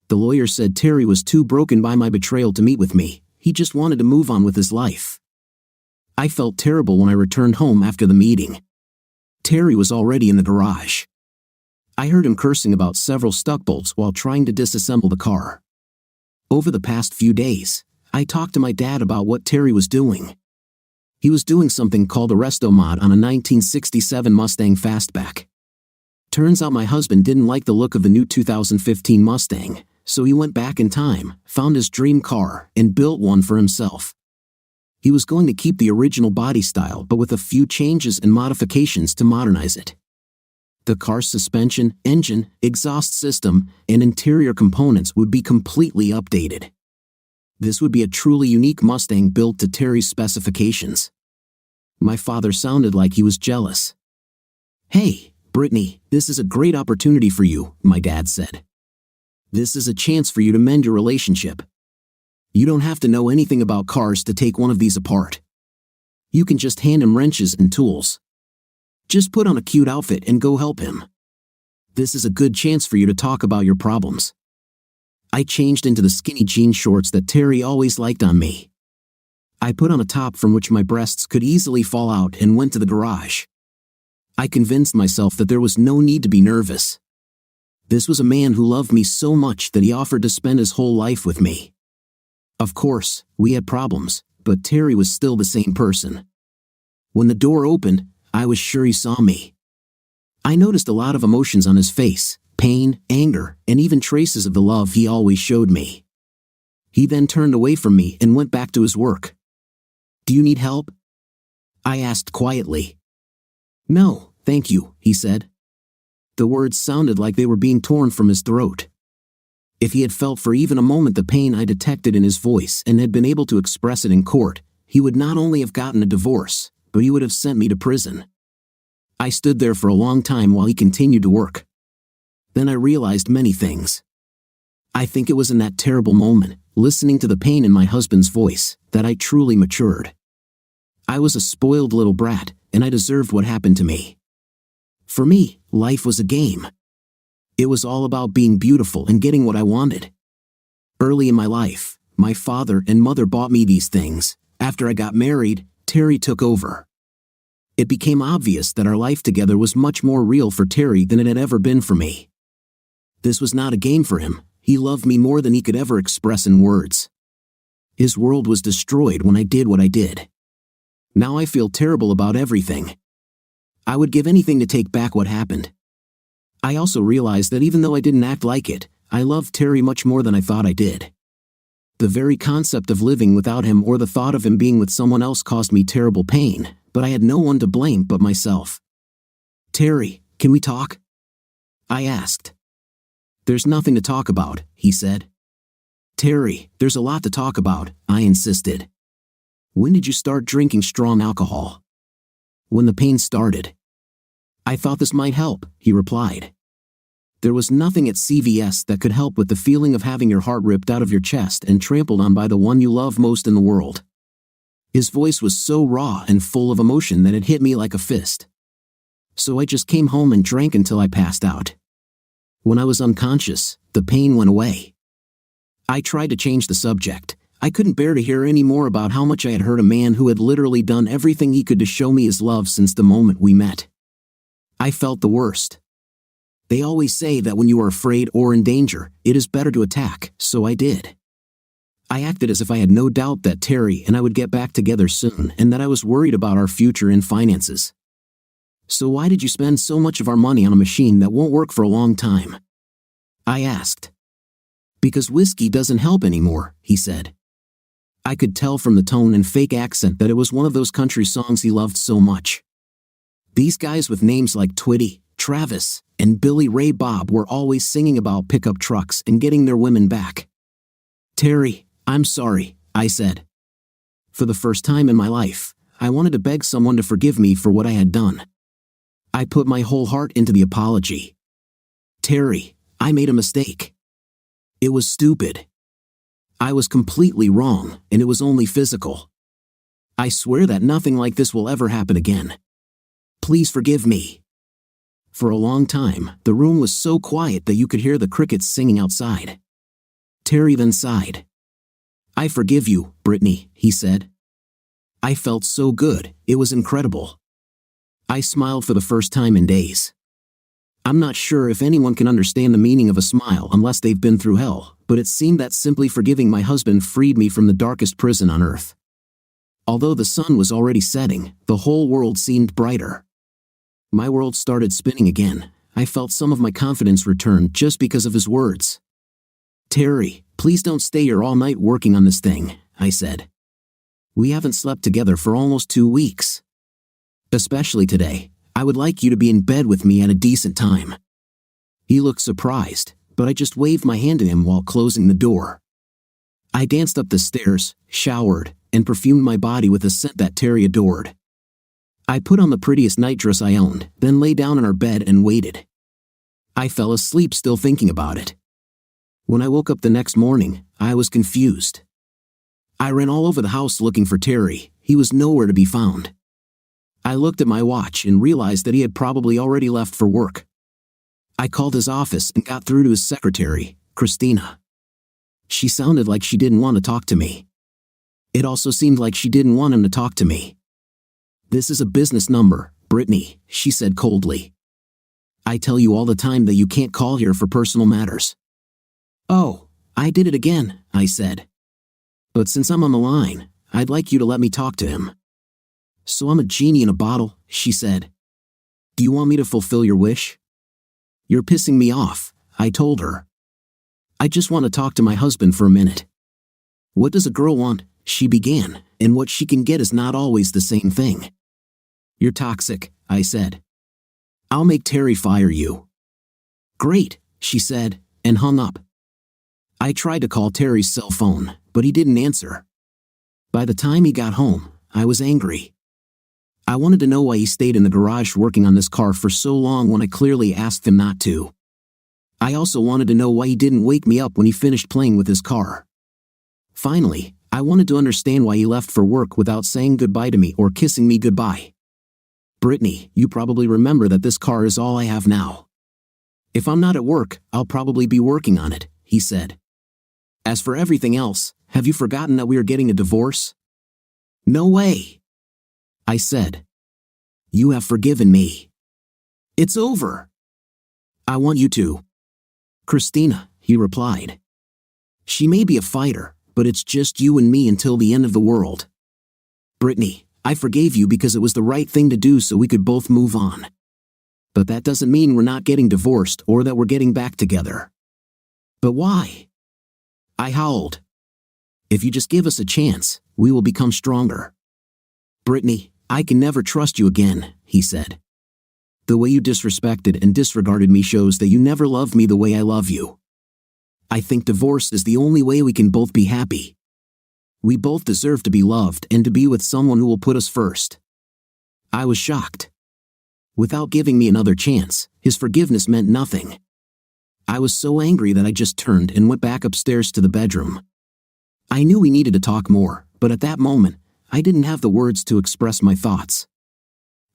The lawyer said Terry was too broken by my betrayal to meet with me. He just wanted to move on with his life. I felt terrible when I returned home after the meeting. Terry was already in the garage. I heard him cursing about several stuck bolts while trying to disassemble the car. Over the past few days, I talked to my dad about what Terry was doing. He was doing something called a resto mod on a 1967 Mustang Fastback. Turns out my husband didn't like the look of the new 2015 Mustang, so he went back in time, found his dream car, and built one for himself. He was going to keep the original body style but with a few changes and modifications to modernize it. The car's suspension, engine, exhaust system, and interior components would be completely updated. This would be a truly unique Mustang built to Terry's specifications. My father sounded like he was jealous. Hey, Brittany, this is a great opportunity for you, my dad said. This is a chance for you to mend your relationship. You don't have to know anything about cars to take one of these apart. You can just hand him wrenches and tools. Just put on a cute outfit and go help him. This is a good chance for you to talk about your problems. I changed into the skinny jean shorts that Terry always liked on me. I put on a top from which my breasts could easily fall out and went to the garage. I convinced myself that there was no need to be nervous. This was a man who loved me so much that he offered to spend his whole life with me. Of course, we had problems, but Terry was still the same person. When the door opened, I was sure he saw me. I noticed a lot of emotions on his face, pain, anger, and even traces of the love he always showed me. He then turned away from me and went back to his work. Do you need help? I asked quietly. No, thank you, he said. The words sounded like they were being torn from his throat. If he had felt for even a moment the pain I detected in his voice and had been able to express it in court, he would not only have gotten a divorce, but he would have sent me to prison. I stood there for a long time while he continued to work. Then I realized many things. I think it was in that terrible moment, listening to the pain in my husband's voice, that I truly matured. I was a spoiled little brat, and I deserved what happened to me. For me, life was a game. It was all about being beautiful and getting what I wanted. Early in my life, my father and mother bought me these things. After I got married, Terry took over. It became obvious that our life together was much more real for Terry than it had ever been for me. This was not a game for him. He loved me more than he could ever express in words. His world was destroyed when I did what I did. Now I feel terrible about everything. I would give anything to take back what happened. I also realized that even though I didn't act like it, I loved Terry much more than I thought I did. The very concept of living without him or the thought of him being with someone else caused me terrible pain, but I had no one to blame but myself. "Terry, can we talk?" I asked. "There's nothing to talk about," he said. "Terry, there's a lot to talk about," I insisted. "When did you start drinking strong alcohol?" "When the pain started." "I thought this might help," he replied. There was nothing at CVS that could help with the feeling of having your heart ripped out of your chest and trampled on by the one you love most in the world. His voice was so raw and full of emotion that it hit me like a fist. So I just came home and drank until I passed out. When I was unconscious, the pain went away. I tried to change the subject. I couldn't bear to hear any more about how much I had hurt a man who had literally done everything he could to show me his love since the moment we met. I felt the worst. They always say that when you are afraid or in danger, it is better to attack, so I did. I acted as if I had no doubt that Terry and I would get back together soon and that I was worried about our future in finances. "So why did you spend so much of our money on a machine that won't work for a long time?" I asked. "Because whiskey doesn't help anymore," he said. I could tell from the tone and fake accent that it was one of those country songs he loved so much. These guys with names like Twitty, Travis, and Billy Ray Bob were always singing about pickup trucks and getting their women back. "Terry, I'm sorry," I said. For the first time in my life, I wanted to beg someone to forgive me for what I had done. I put my whole heart into the apology. "Terry, I made a mistake. It was stupid. I was completely wrong, and it was only physical. I swear that nothing like this will ever happen again. Please forgive me." For a long time, the room was so quiet that you could hear the crickets singing outside. Terry then sighed. "I forgive you, Brittany," he said. I felt so good, it was incredible. I smiled for the first time in days. I'm not sure if anyone can understand the meaning of a smile unless they've been through hell, but it seemed that simply forgiving my husband freed me from the darkest prison on earth. Although the sun was already setting, the whole world seemed brighter. My world started spinning again. I felt some of my confidence return just because of his words. "Terry, please don't stay here all night working on this thing," I said. "We haven't slept together for almost 2 weeks. Especially today, I would like you to be in bed with me at a decent time." He looked surprised, but I just waved my hand at him while closing the door. I danced up the stairs, showered, and perfumed my body with a scent that Terry adored. I put on the prettiest nightdress I owned, then lay down in our bed and waited. I fell asleep still thinking about it. When I woke up the next morning, I was confused. I ran all over the house looking for Terry. He was nowhere to be found. I looked at my watch and realized that he had probably already left for work. I called his office and got through to his secretary, Christina. She sounded like she didn't want to talk to me. It also seemed like she didn't want him to talk to me. "This is a business number, Brittany," she said coldly. "I tell you all the time that you can't call here for personal matters." "Oh, I did it again," I said. "But since I'm on the line, I'd like you to let me talk to him." "So I'm a genie in a bottle," she said. "Do you want me to fulfill your wish?" "You're pissing me off," I told her. "I just want to talk to my husband for a minute." "What does a girl want?" she began, "and what she can get is not always the same thing." "You're toxic," I said. "I'll make Terry fire you." "Great," she said, and hung up. I tried to call Terry's cell phone, but he didn't answer. By the time he got home, I was angry. I wanted to know why he stayed in the garage working on this car for so long when I clearly asked him not to. I also wanted to know why he didn't wake me up when he finished playing with his car. Finally, I wanted to understand why he left for work without saying goodbye to me or kissing me goodbye. "Brittany, you probably remember that this car is all I have now. If I'm not at work, I'll probably be working on it, he said. As for everything else, have you forgotten that we are getting a divorce? No way, I said. You have forgiven me. It's over. I want you to. Christina, he replied. She may be a fighter, but it's just you and me until the end of the world. Brittany, I forgave you because it was the right thing to do so we could both move on. But that doesn't mean we're not getting divorced or that we're getting back together. But why? I howled. If you just give us a chance, we will become stronger. Brittany, I can never trust you again, he said. The way you disrespected and disregarded me shows that you never loved me the way I love you. I think divorce is the only way we can both be happy. We both deserve to be loved and to be with someone who will put us first. I was shocked. Without giving me another chance, his forgiveness meant nothing. I was so angry that I just turned and went back upstairs to the bedroom. I knew we needed to talk more, but at that moment, I didn't have the words to express my thoughts.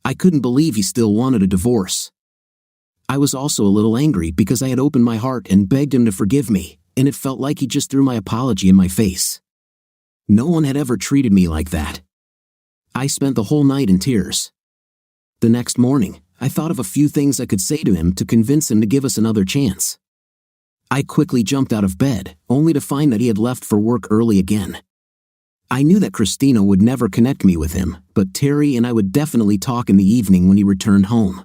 I couldn't believe he still wanted a divorce. I was also a little angry because I had opened my heart and begged him to forgive me, and it felt like he just threw my apology in my face. No one had ever treated me like that. I spent the whole night in tears. The next morning, I thought of a few things I could say to him to convince him to give us another chance. I quickly jumped out of bed, only to find that he had left for work early again. I knew that Christina would never connect me with him, but Terry and I would definitely talk in the evening when he returned home.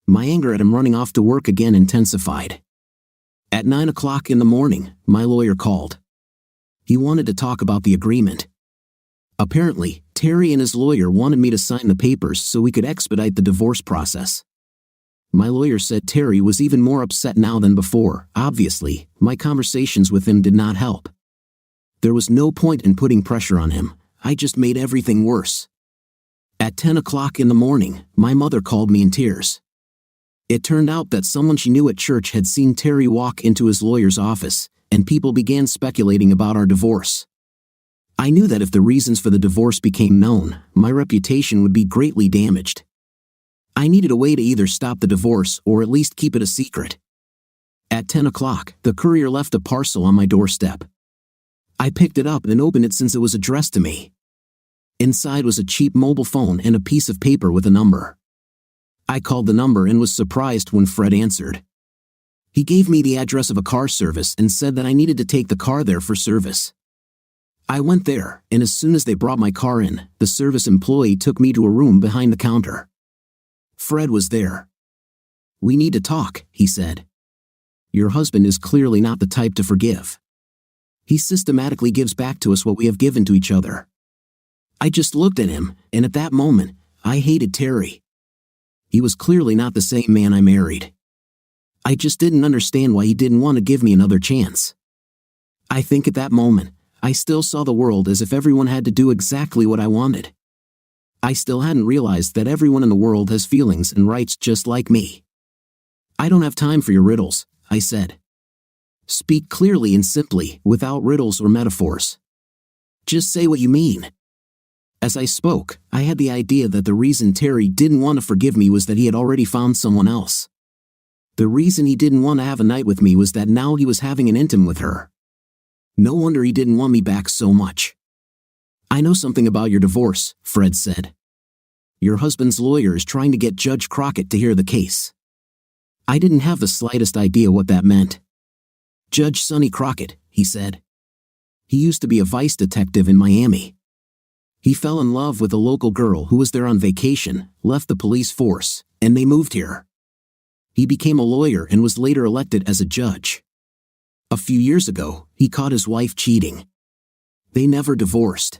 My anger at him running off to work again intensified. At 9 o'clock in the morning, my lawyer called. He wanted to talk about the agreement. Apparently, Terry and his lawyer wanted me to sign the papers so we could expedite the divorce process. My lawyer said Terry was even more upset now than before. Obviously, my conversations with him did not help. There was no point in putting pressure on him. I just made everything worse. At 10 o'clock in the morning, my mother called me in tears. It turned out that someone she knew at church had seen Terry walk into his lawyer's office, and people began speculating about our divorce. I knew that if the reasons for the divorce became known, my reputation would be greatly damaged. I needed a way to either stop the divorce or at least keep it a secret. At 10 o'clock, the courier left a parcel on my doorstep. I picked it up and opened it since it was addressed to me. Inside was a cheap mobile phone and a piece of paper with a number. I called the number and was surprised when Fred answered. He gave me the address of a car service and said that I needed to take the car there for service. I went there, and as soon as they brought my car in, the service employee took me to a room behind the counter. Fred was there. We need to talk, he said. Your husband is clearly not the type to forgive. He systematically gives back to us what we have given to each other. I just looked at him, and at that moment, I hated Terry. He was clearly not the same man I married. I just didn't understand why he didn't want to give me another chance. I think at that moment, I still saw the world as if everyone had to do exactly what I wanted. I still hadn't realized that everyone in the world has feelings and rights just like me. I don't have time for your riddles, I said. Speak clearly and simply, without riddles or metaphors. Just say what you mean. As I spoke, I had the idea that the reason Terry didn't want to forgive me was that he had already found someone else. The reason he didn't want to have a night with me was that now he was having an intim with her. No wonder he didn't want me back so much. I know something about your divorce, Fred said. Your husband's lawyer is trying to get Judge Crockett to hear the case. I didn't have the slightest idea what that meant. Judge Sonny Crockett, he said. He used to be a vice detective in Miami. He fell in love with a local girl who was there on vacation, left the police force, and they moved here. He became a lawyer and was later elected as a judge. A few years ago, he caught his wife cheating. They never divorced.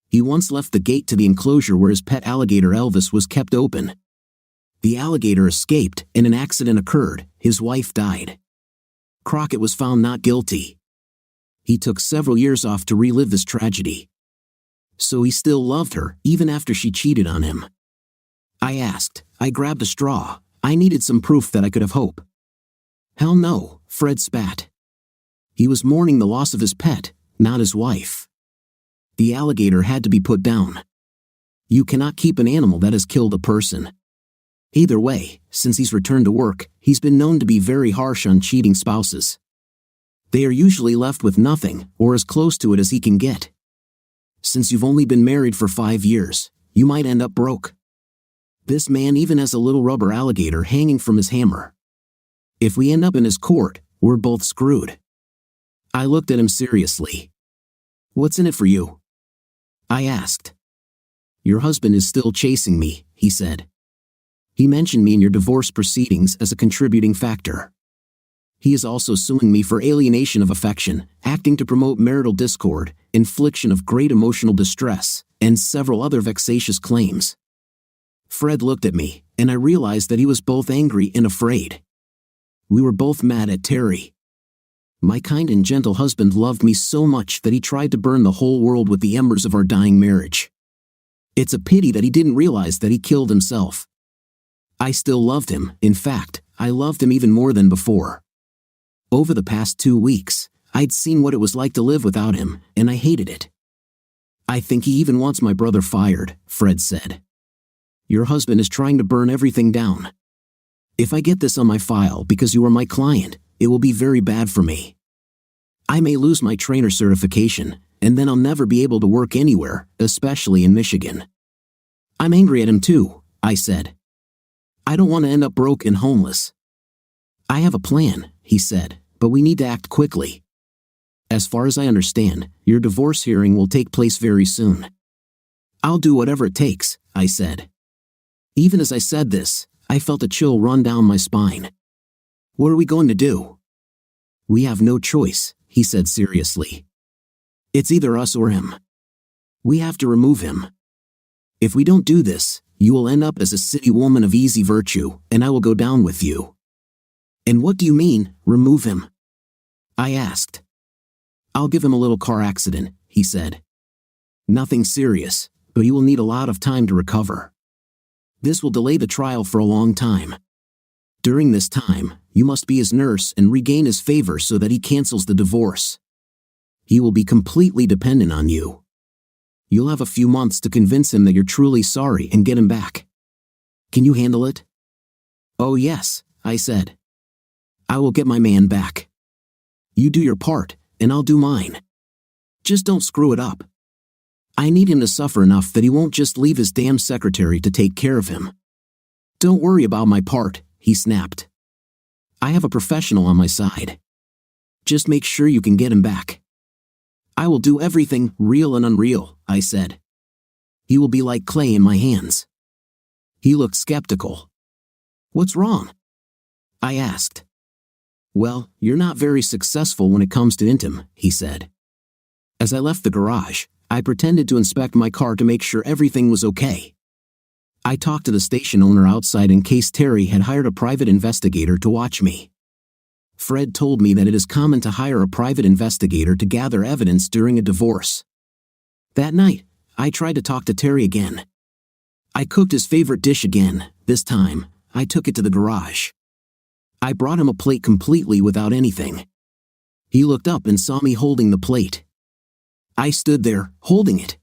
He once left the gate to the enclosure where his pet alligator Elvis was kept open. The alligator escaped, and an accident occurred. His wife died. Crockett was found not guilty. He took several years off to relive this tragedy. So he still loved her, even after she cheated on him. I asked. I grabbed a straw. I needed some proof that I could have hope. Hell no, Fred spat. He was mourning the loss of his pet, not his wife. The alligator had to be put down. You cannot keep an animal that has killed a person. Either way, since he's returned to work, he's been known to be very harsh on cheating spouses. They are usually left with nothing, or as close to it as he can get. Since you've only been married for 5 years, you might end up broke. This man even has a little rubber alligator hanging from his hammer. If we end up in his court, we're both screwed. I looked at him seriously. What's in it for you? I asked. Your husband is still chasing me, he said. He mentioned me in your divorce proceedings as a contributing factor. He is also suing me for alienation of affection, acting to promote marital discord, infliction of great emotional distress, and several other vexatious claims. Fred looked at me, and I realized that he was both angry and afraid. We were both mad at Terry. My kind and gentle husband loved me so much that he tried to burn the whole world with the embers of our dying marriage. It's a pity that he didn't realize that he killed himself. I still loved him. In fact, I loved him even more than before. Over the past 2 weeks, I'd seen what it was like to live without him, and I hated it. I think he even wants my brother fired, Fred said. Your husband is trying to burn everything down. If I get this on my file because you are my client, it will be very bad for me. I may lose my trainer certification, and then I'll never be able to work anywhere, especially in Michigan. I'm angry at him too, I said. I don't want to end up broke and homeless. I have a plan, he said, but we need to act quickly. As far as I understand, your divorce hearing will take place very soon. I'll do whatever it takes, I said. Even as I said this, I felt a chill run down my spine. What are we going to do? We have no choice, he said seriously. It's either us or him. We have to remove him. If we don't do this, you will end up as a city woman of easy virtue, and I will go down with you. And what do you mean, remove him? I asked. I'll give him a little car accident, he said. Nothing serious, but he will need a lot of time to recover. This will delay the trial for a long time. During this time, you must be his nurse and regain his favor so that he cancels the divorce. He will be completely dependent on you. You'll have a few months to convince him that you're truly sorry and get him back. Can you handle it? Oh yes, I said. I will get my man back. You do your part, and I'll do mine. Just don't screw it up. I need him to suffer enough that he won't just leave his damn secretary to take care of him. Don't worry about my part, he snapped. I have a professional on my side. Just make sure you can get him back. I will do everything, real and unreal, I said. He will be like clay in my hands. He looked skeptical. What's wrong? I asked. Well, you're not very successful when it comes to intim, he said. As I left the garage, I pretended to inspect my car to make sure everything was okay. I talked to the station owner outside in case Terry had hired a private investigator to watch me. Fred told me that it is common to hire a private investigator to gather evidence during a divorce. That night, I tried to talk to Terry again. I cooked his favorite dish again. This time, I took it to the garage. I brought him a plate completely without anything. He looked up and saw me holding the plate. I stood there, holding it.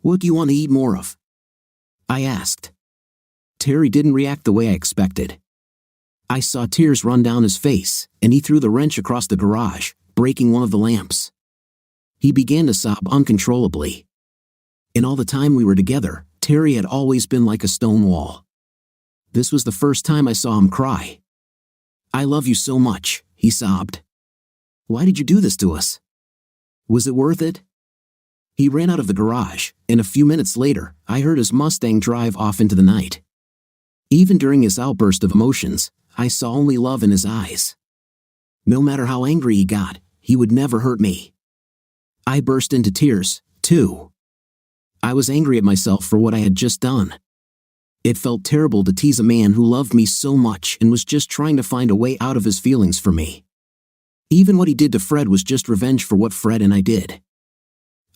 What do you want to eat more of? I asked. Terry didn't react the way I expected. I saw tears run down his face, and he threw the wrench across the garage, breaking one of the lamps. He began to sob uncontrollably. In all the time we were together, Terry had always been like a stone wall. This was the first time I saw him cry. I love you so much, he sobbed. Why did you do this to us? Was it worth it? He ran out of the garage, and a few minutes later, I heard his Mustang drive off into the night. Even during his outburst of emotions, I saw only love in his eyes. No matter how angry he got, he would never hurt me. I burst into tears, too. I was angry at myself for what I had just done. It felt terrible to tease a man who loved me so much and was just trying to find a way out of his feelings for me. Even what he did to Fred was just revenge for what Fred and I did.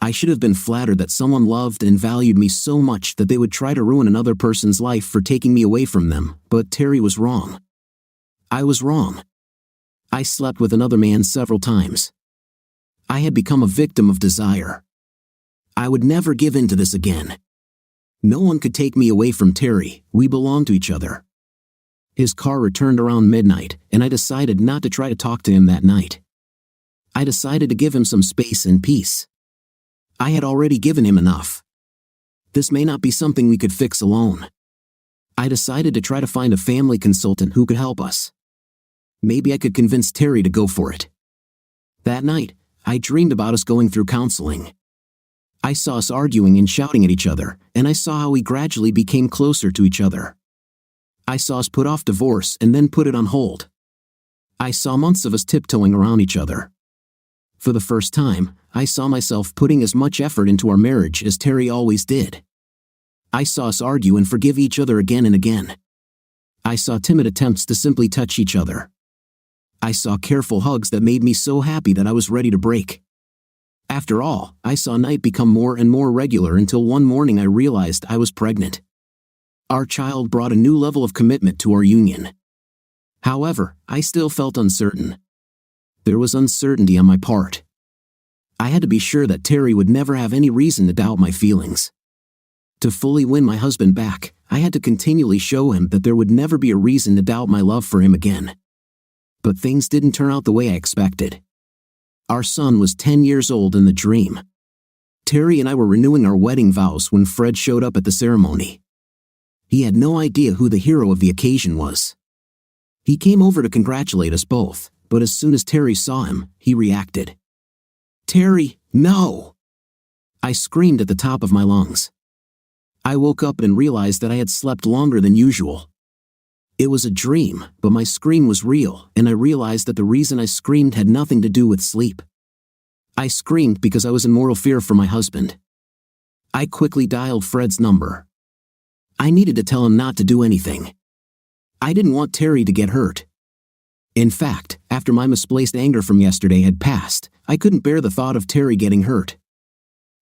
I should have been flattered that someone loved and valued me so much that they would try to ruin another person's life for taking me away from them, but Terry was wrong. I was wrong. I slept with another man several times. I had become a victim of desire. I would never give in to this again. No one could take me away from Terry, we belonged to each other. His car returned around midnight, and I decided not to try to talk to him that night. I decided to give him some space and peace. I had already given him enough. This may not be something we could fix alone. I decided to try to find a family consultant who could help us. Maybe I could convince Terry to go for it. That night, I dreamed about us going through counseling. I saw us arguing and shouting at each other, and I saw how we gradually became closer to each other. I saw us put off divorce and then put it on hold. I saw months of us tiptoeing around each other. For the first time, I saw myself putting as much effort into our marriage as Terry always did. I saw us argue and forgive each other again and again. I saw timid attempts to simply touch each other. I saw careful hugs that made me so happy that I was ready to break. After all, I saw night become more and more regular until one morning I realized I was pregnant. Our child brought a new level of commitment to our union. However, I still felt uncertain. There was uncertainty on my part. I had to be sure that Terry would never have any reason to doubt my feelings. To fully win my husband back, I had to continually show him that there would never be a reason to doubt my love for him again. But things didn't turn out the way I expected. Our son was 10 years old in the dream. Terry and I were renewing our wedding vows when Fred showed up at the ceremony. He had no idea who the hero of the occasion was. He came over to congratulate us both, but as soon as Terry saw him, he reacted. "Terry, no!" I screamed at the top of my lungs. I woke up and realized that I had slept longer than usual. It was a dream, but my scream was real, and I realized that the reason I screamed had nothing to do with sleep. I screamed because I was in mortal fear for my husband. I quickly dialed Fred's number. I needed to tell him not to do anything. I didn't want Terry to get hurt. In fact, after my misplaced anger from yesterday had passed, I couldn't bear the thought of Terry getting hurt.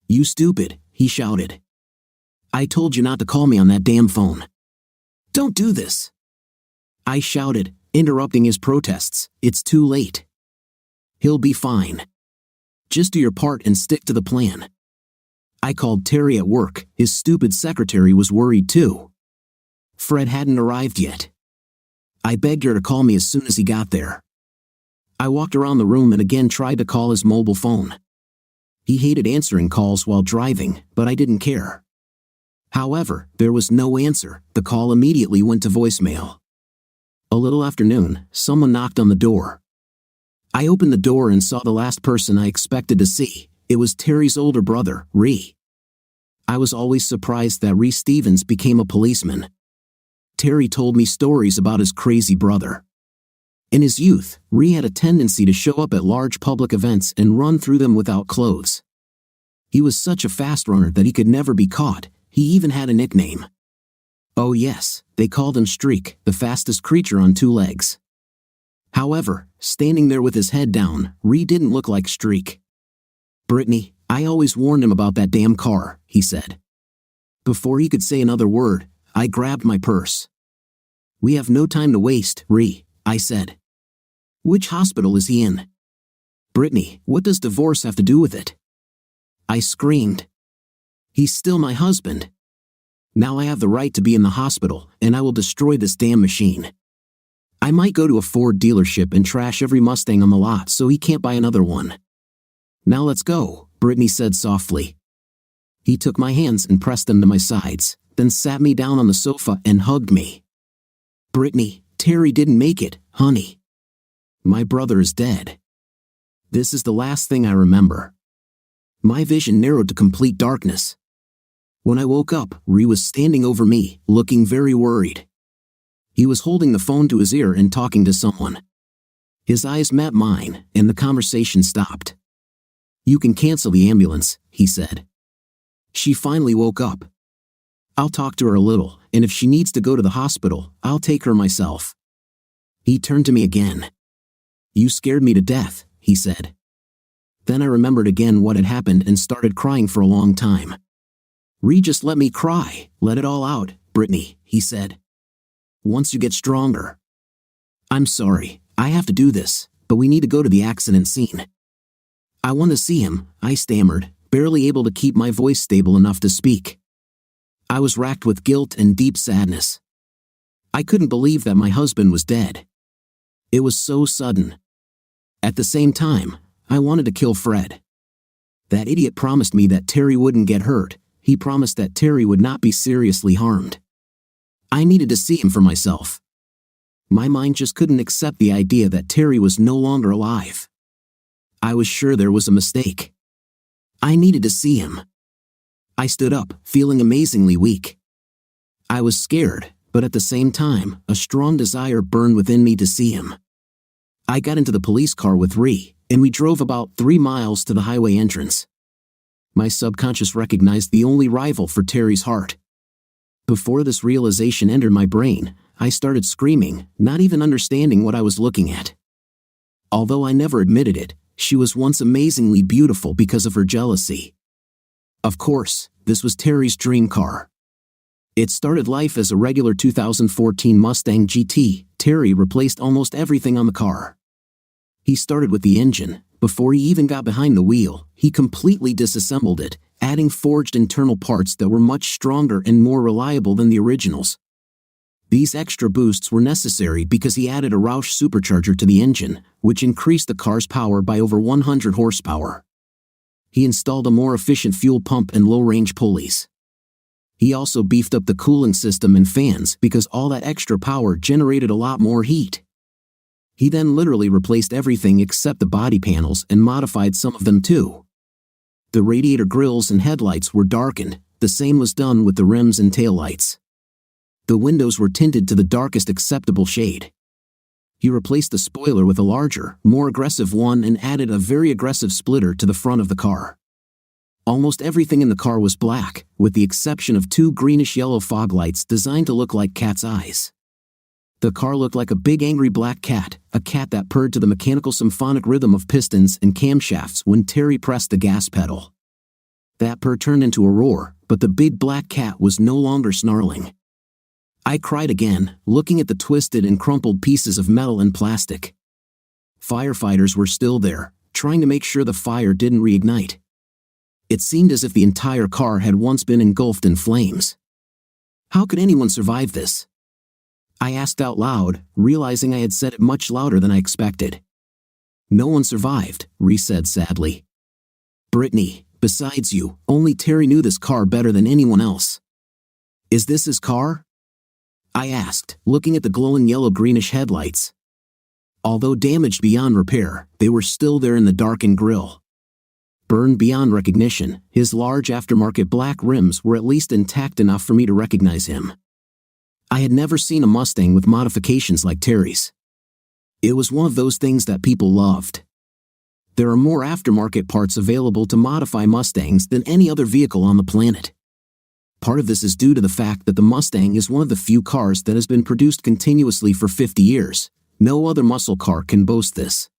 "You stupid," he shouted. "I told you not to call me on that damn phone. Don't do this." I shouted, interrupting his protests. "It's too late. He'll be fine. Just do your part and stick to the plan." I called Terry at work. His stupid secretary was worried too. Fred hadn't arrived yet. I begged her to call me as soon as he got there. I walked around the room and again tried to call his mobile phone. He hated answering calls while driving, but I didn't care. However, there was no answer. The call immediately went to voicemail. A little after noon, someone knocked on the door. I opened the door and saw the last person I expected to see. It was Terry's older brother, Ree. I was always surprised that Ree Stevens became a policeman. Terry told me stories about his crazy brother. In his youth, Ree had a tendency to show up at large public events and run through them without clothes. He was such a fast runner that he could never be caught. He even had a nickname. Oh yes, they called him Streak, the fastest creature on two legs. However, standing there with his head down, Ree didn't look like Streak. "Brittany, I always warned him about that damn car," he said. Before he could say another word, I grabbed my purse. "We have no time to waste, Ree," I said. "Which hospital is he in?" "Brittany, what does divorce have to do with it?" I screamed. "He's still my husband. Now I have the right to be in the hospital, and I will destroy this damn machine. I might go to a Ford dealership and trash every Mustang on the lot so he can't buy another one." "Now let's go," Brittany said softly. He took my hands and pressed them to my sides, then sat me down on the sofa and hugged me. "Brittany, Terry didn't make it, honey. My brother is dead. This is the last thing I remember." My vision narrowed to complete darkness. When I woke up, Ree was standing over me, looking very worried. He was holding the phone to his ear and talking to someone. His eyes met mine, and the conversation stopped. "You can cancel the ambulance," he said. She finally woke up. "I'll talk to her a little, and if she needs to go to the hospital, I'll take her myself." He turned to me again. "You scared me to death," he said. Then I remembered again what had happened and started crying for a long time. "Ree, just let me cry, let it all out, Brittany," he said. "Once you get stronger." "I'm sorry, I have to do this, but we need to go to the accident scene." "I want to see him," I stammered, barely able to keep my voice stable enough to speak. I was racked with guilt and deep sadness. I couldn't believe that my husband was dead. It was so sudden. At the same time, I wanted to kill Fred. That idiot promised me that Terry wouldn't get hurt. He promised that Terry would not be seriously harmed. I needed to see him for myself. My mind just couldn't accept the idea that Terry was no longer alive. I was sure there was a mistake. I needed to see him. I stood up, feeling amazingly weak. I was scared, but at the same time, a strong desire burned within me to see him. I got into the police car with Ree, and we drove about 3 miles to the highway entrance. My subconscious recognized the only rival for Terry's heart. Before this realization entered my brain, I started screaming, not even understanding what I was looking at. Although I never admitted it, she was once amazingly beautiful because of her jealousy. Of course, this was Terry's dream car. It started life as a regular 2014 Mustang GT. Terry replaced almost everything on the car. He started with the engine. Before he even got behind the wheel, he completely disassembled it, adding forged internal parts that were much stronger and more reliable than the originals. These extra boosts were necessary because he added a Roush supercharger to the engine, which increased the car's power by over 100 horsepower. He installed a more efficient fuel pump and low-range pulleys. He also beefed up the cooling system and fans because all that extra power generated a lot more heat. He then literally replaced everything except the body panels and modified some of them too. The radiator grills and headlights were darkened. The same was done with the rims and taillights. The windows were tinted to the darkest acceptable shade. He replaced the spoiler with a larger, more aggressive one and added a very aggressive splitter to the front of the car. Almost everything in the car was black, with the exception of 2 greenish-yellow fog lights designed to look like cat's eyes. The car looked like a big angry black cat, a cat that purred to the mechanical symphonic rhythm of pistons and camshafts when Terry pressed the gas pedal. That purr turned into a roar, but the big black cat was no longer snarling. I cried again, looking at the twisted and crumpled pieces of metal and plastic. Firefighters were still there, trying to make sure the fire didn't reignite. It seemed as if the entire car had once been engulfed in flames. How could anyone survive this? I asked out loud, realizing I had said it much louder than I expected. No one survived, Ree said sadly. Brittany, besides you, only Terry knew this car better than anyone else. Is this his car? I asked, looking at the glowing yellow-greenish headlights. Although damaged beyond repair, they were still there in the darkened grille. Burned beyond recognition, his large aftermarket black rims were at least intact enough for me to recognize him. I had never seen a Mustang with modifications like Terry's. It was one of those things that people loved. There are more aftermarket parts available to modify Mustangs than any other vehicle on the planet. Part of this is due to the fact that the Mustang is one of the few cars that has been produced continuously for 50 years. No other muscle car can boast this.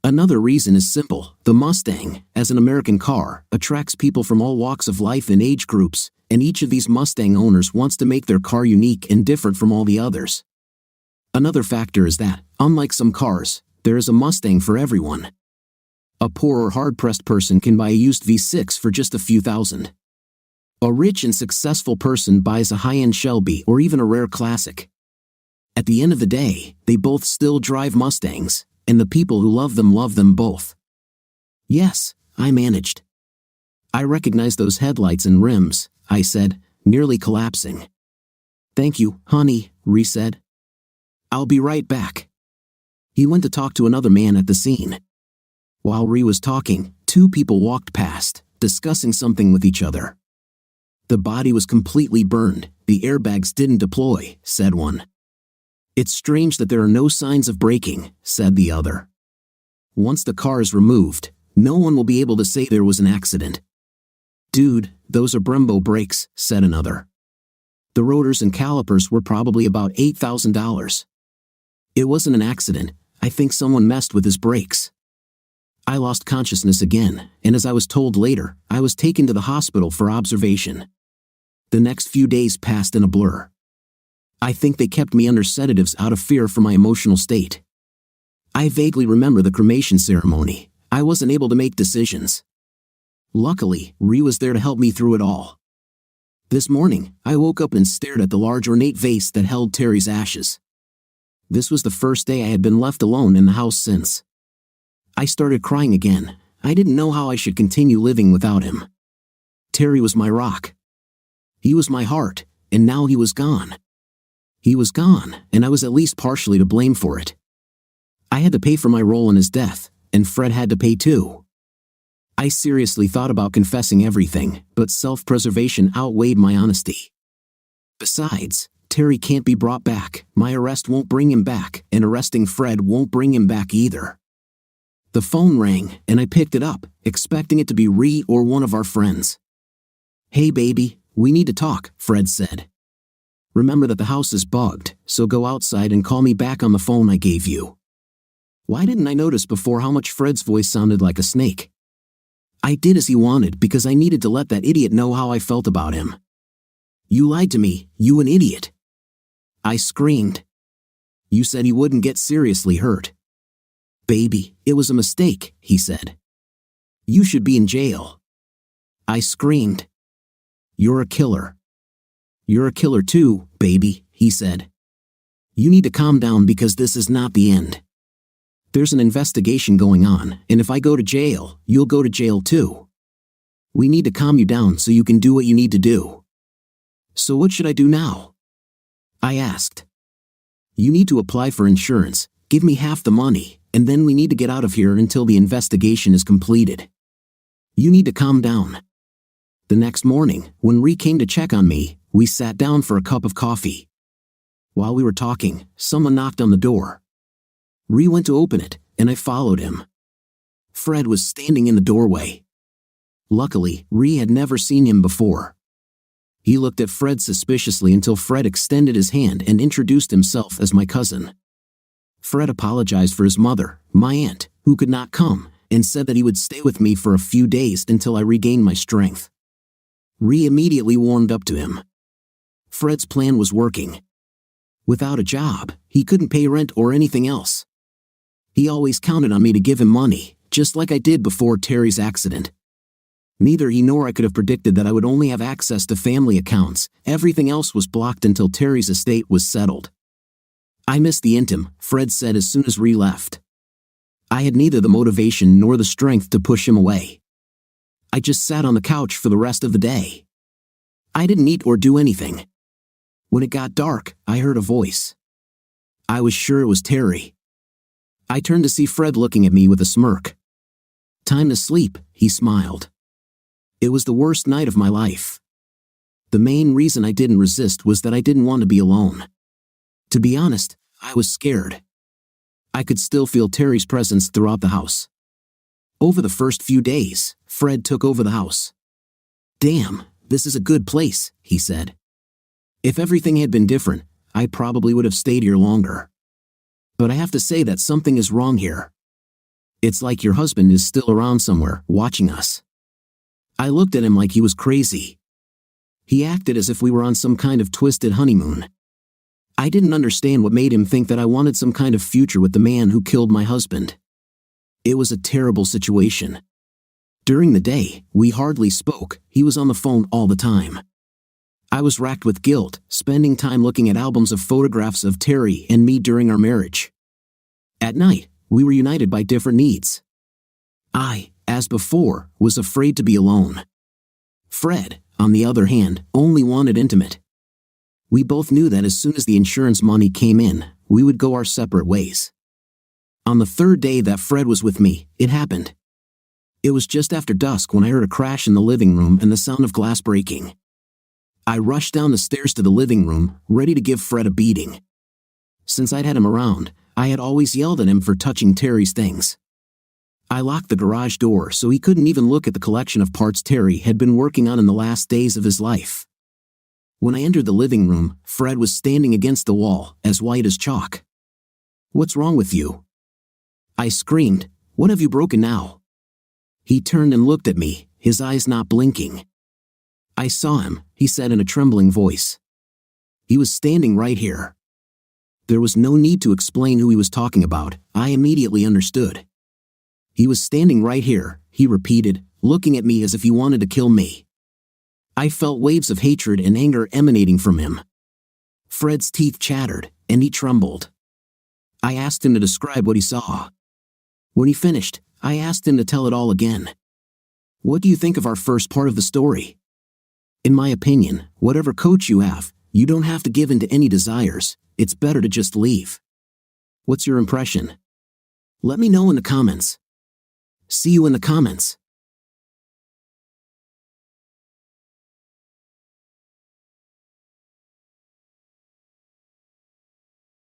Another reason is simple. The Mustang, as an American car, attracts people from all walks of life and age groups, and each of these Mustang owners wants to make their car unique and different from all the others. Another factor is that, unlike some cars, there is a Mustang for everyone. A poor or hard-pressed person can buy a used V6 for just a few thousand. A rich and successful person buys a high-end Shelby or even a rare classic. At the end of the day, they both still drive Mustangs, and the people who love them both. Yes, I managed. I recognized those headlights and rims, I said, nearly collapsing. Thank you, honey, Ree said. I'll be right back. He went to talk to another man at the scene. While Ree was talking, 2 people walked past, discussing something with each other. The body was completely burned, the airbags didn't deploy, said one. It's strange that there are no signs of braking, said the other. Once the car is removed, no one will be able to say there was an accident. Dude, those are Brembo brakes, said another. The rotors and calipers were probably about $8,000. It wasn't an accident, I think someone messed with his brakes. I lost consciousness again, and as I was told later, I was taken to the hospital for observation. The next few days passed in a blur. I think they kept me under sedatives out of fear for my emotional state. I vaguely remember the cremation ceremony. I wasn't able to make decisions. Luckily, Ree was there to help me through it all. This morning, I woke up and stared at the large ornate vase that held Terry's ashes. This was the first day I had been left alone in the house since. I started crying again. I didn't know how I should continue living without him. Terry was my rock. He was my heart, and now he was gone. He was gone, and I was at least partially to blame for it. I had to pay for my role in his death, and Fred had to pay too. I seriously thought about confessing everything, but self-preservation outweighed my honesty. Besides, Terry can't be brought back, my arrest won't bring him back, and arresting Fred won't bring him back either. The phone rang, and I picked it up, expecting it to be Ree or one of our friends. "Hey baby, we need to talk," Fred said. "Remember that the house is bugged, so go outside and call me back on the phone I gave you." Why didn't I notice before how much Fred's voice sounded like a snake? I did as he wanted because I needed to let that idiot know how I felt about him. "You lied to me, you an idiot!" I screamed. "You said he wouldn't get seriously hurt." "Baby, it was a mistake," he said. "You should be in jail." I screamed. "You're a killer." "You're a killer too, baby," he said. "You need to calm down because this is not the end. There's an investigation going on, and if I go to jail, you'll go to jail too. We need to calm you down so you can do what you need to do." "So what should I do now?" I asked. "You need to apply for insurance, give me half the money, and then we need to get out of here until the investigation is completed. You need to calm down." The next morning, when Ree came to check on me, we sat down for a cup of coffee. While we were talking, someone knocked on the door. Ree went to open it, and I followed him. Fred was standing in the doorway. Luckily, Ree had never seen him before. He looked at Fred suspiciously until Fred extended his hand and introduced himself as my cousin. Fred apologized for his mother, my aunt, who could not come, and said that he would stay with me for a few days until I regained my strength. Ree immediately warmed up to him. Fred's plan was working. Without a job, he couldn't pay rent or anything else. He always counted on me to give him money, just like I did before Terry's accident. Neither he nor I could have predicted that I would only have access to family accounts. Everything else was blocked until Terry's estate was settled. "I miss the intim," Fred said as soon as Ree left. I had neither the motivation nor the strength to push him away. I just sat on the couch for the rest of the day. I didn't eat or do anything. When it got dark, I heard a voice. I was sure it was Terry. I turned to see Fred looking at me with a smirk. "Time to sleep," he smiled. It was the worst night of my life. The main reason I didn't resist was that I didn't want to be alone. To be honest, I was scared. I could still feel Terry's presence throughout the house. Over the first few days, Fred took over the house. "Damn, this is a good place," he said. "If everything had been different, I probably would have stayed here longer. But I have to say that something is wrong here. It's like your husband is still around somewhere, watching us." I looked at him like he was crazy. He acted as if we were on some kind of twisted honeymoon. I didn't understand what made him think that I wanted some kind of future with the man who killed my husband. It was a terrible situation. During the day, we hardly spoke. He was on the phone all the time. I was racked with guilt, spending time looking at albums of photographs of Terry and me during our marriage. At night, we were united by different needs. I, as before, was afraid to be alone. Fred, on the other hand, only wanted intimate. We both knew that as soon as the insurance money came in, we would go our separate ways. On the third day that Fred was with me, it happened. It was just after dusk when I heard a crash in the living room and the sound of glass breaking. I rushed down the stairs to the living room, ready to give Fred a beating. Since I'd had him around, I had always yelled at him for touching Terry's things. I locked the garage door so he couldn't even look at the collection of parts Terry had been working on in the last days of his life. When I entered the living room, Fred was standing against the wall, as white as chalk. "What's wrong with you?" I screamed. "What have you broken now?" He turned and looked at me, his eyes not blinking. "I saw him," he said in a trembling voice. "He was standing right here." There was no need to explain who he was talking about. I immediately understood. "He was standing right here," he repeated, looking at me as if he wanted to kill me. I felt waves of hatred and anger emanating from him. Fred's teeth chattered, and he trembled. I asked him to describe what he saw. When he finished, I asked him to tell it all again. What do you think of our first part of the story? In my opinion, whatever coach you have, you don't have to give in to any desires. It's better to just leave. What's your impression? Let me know in the comments. See you in the comments.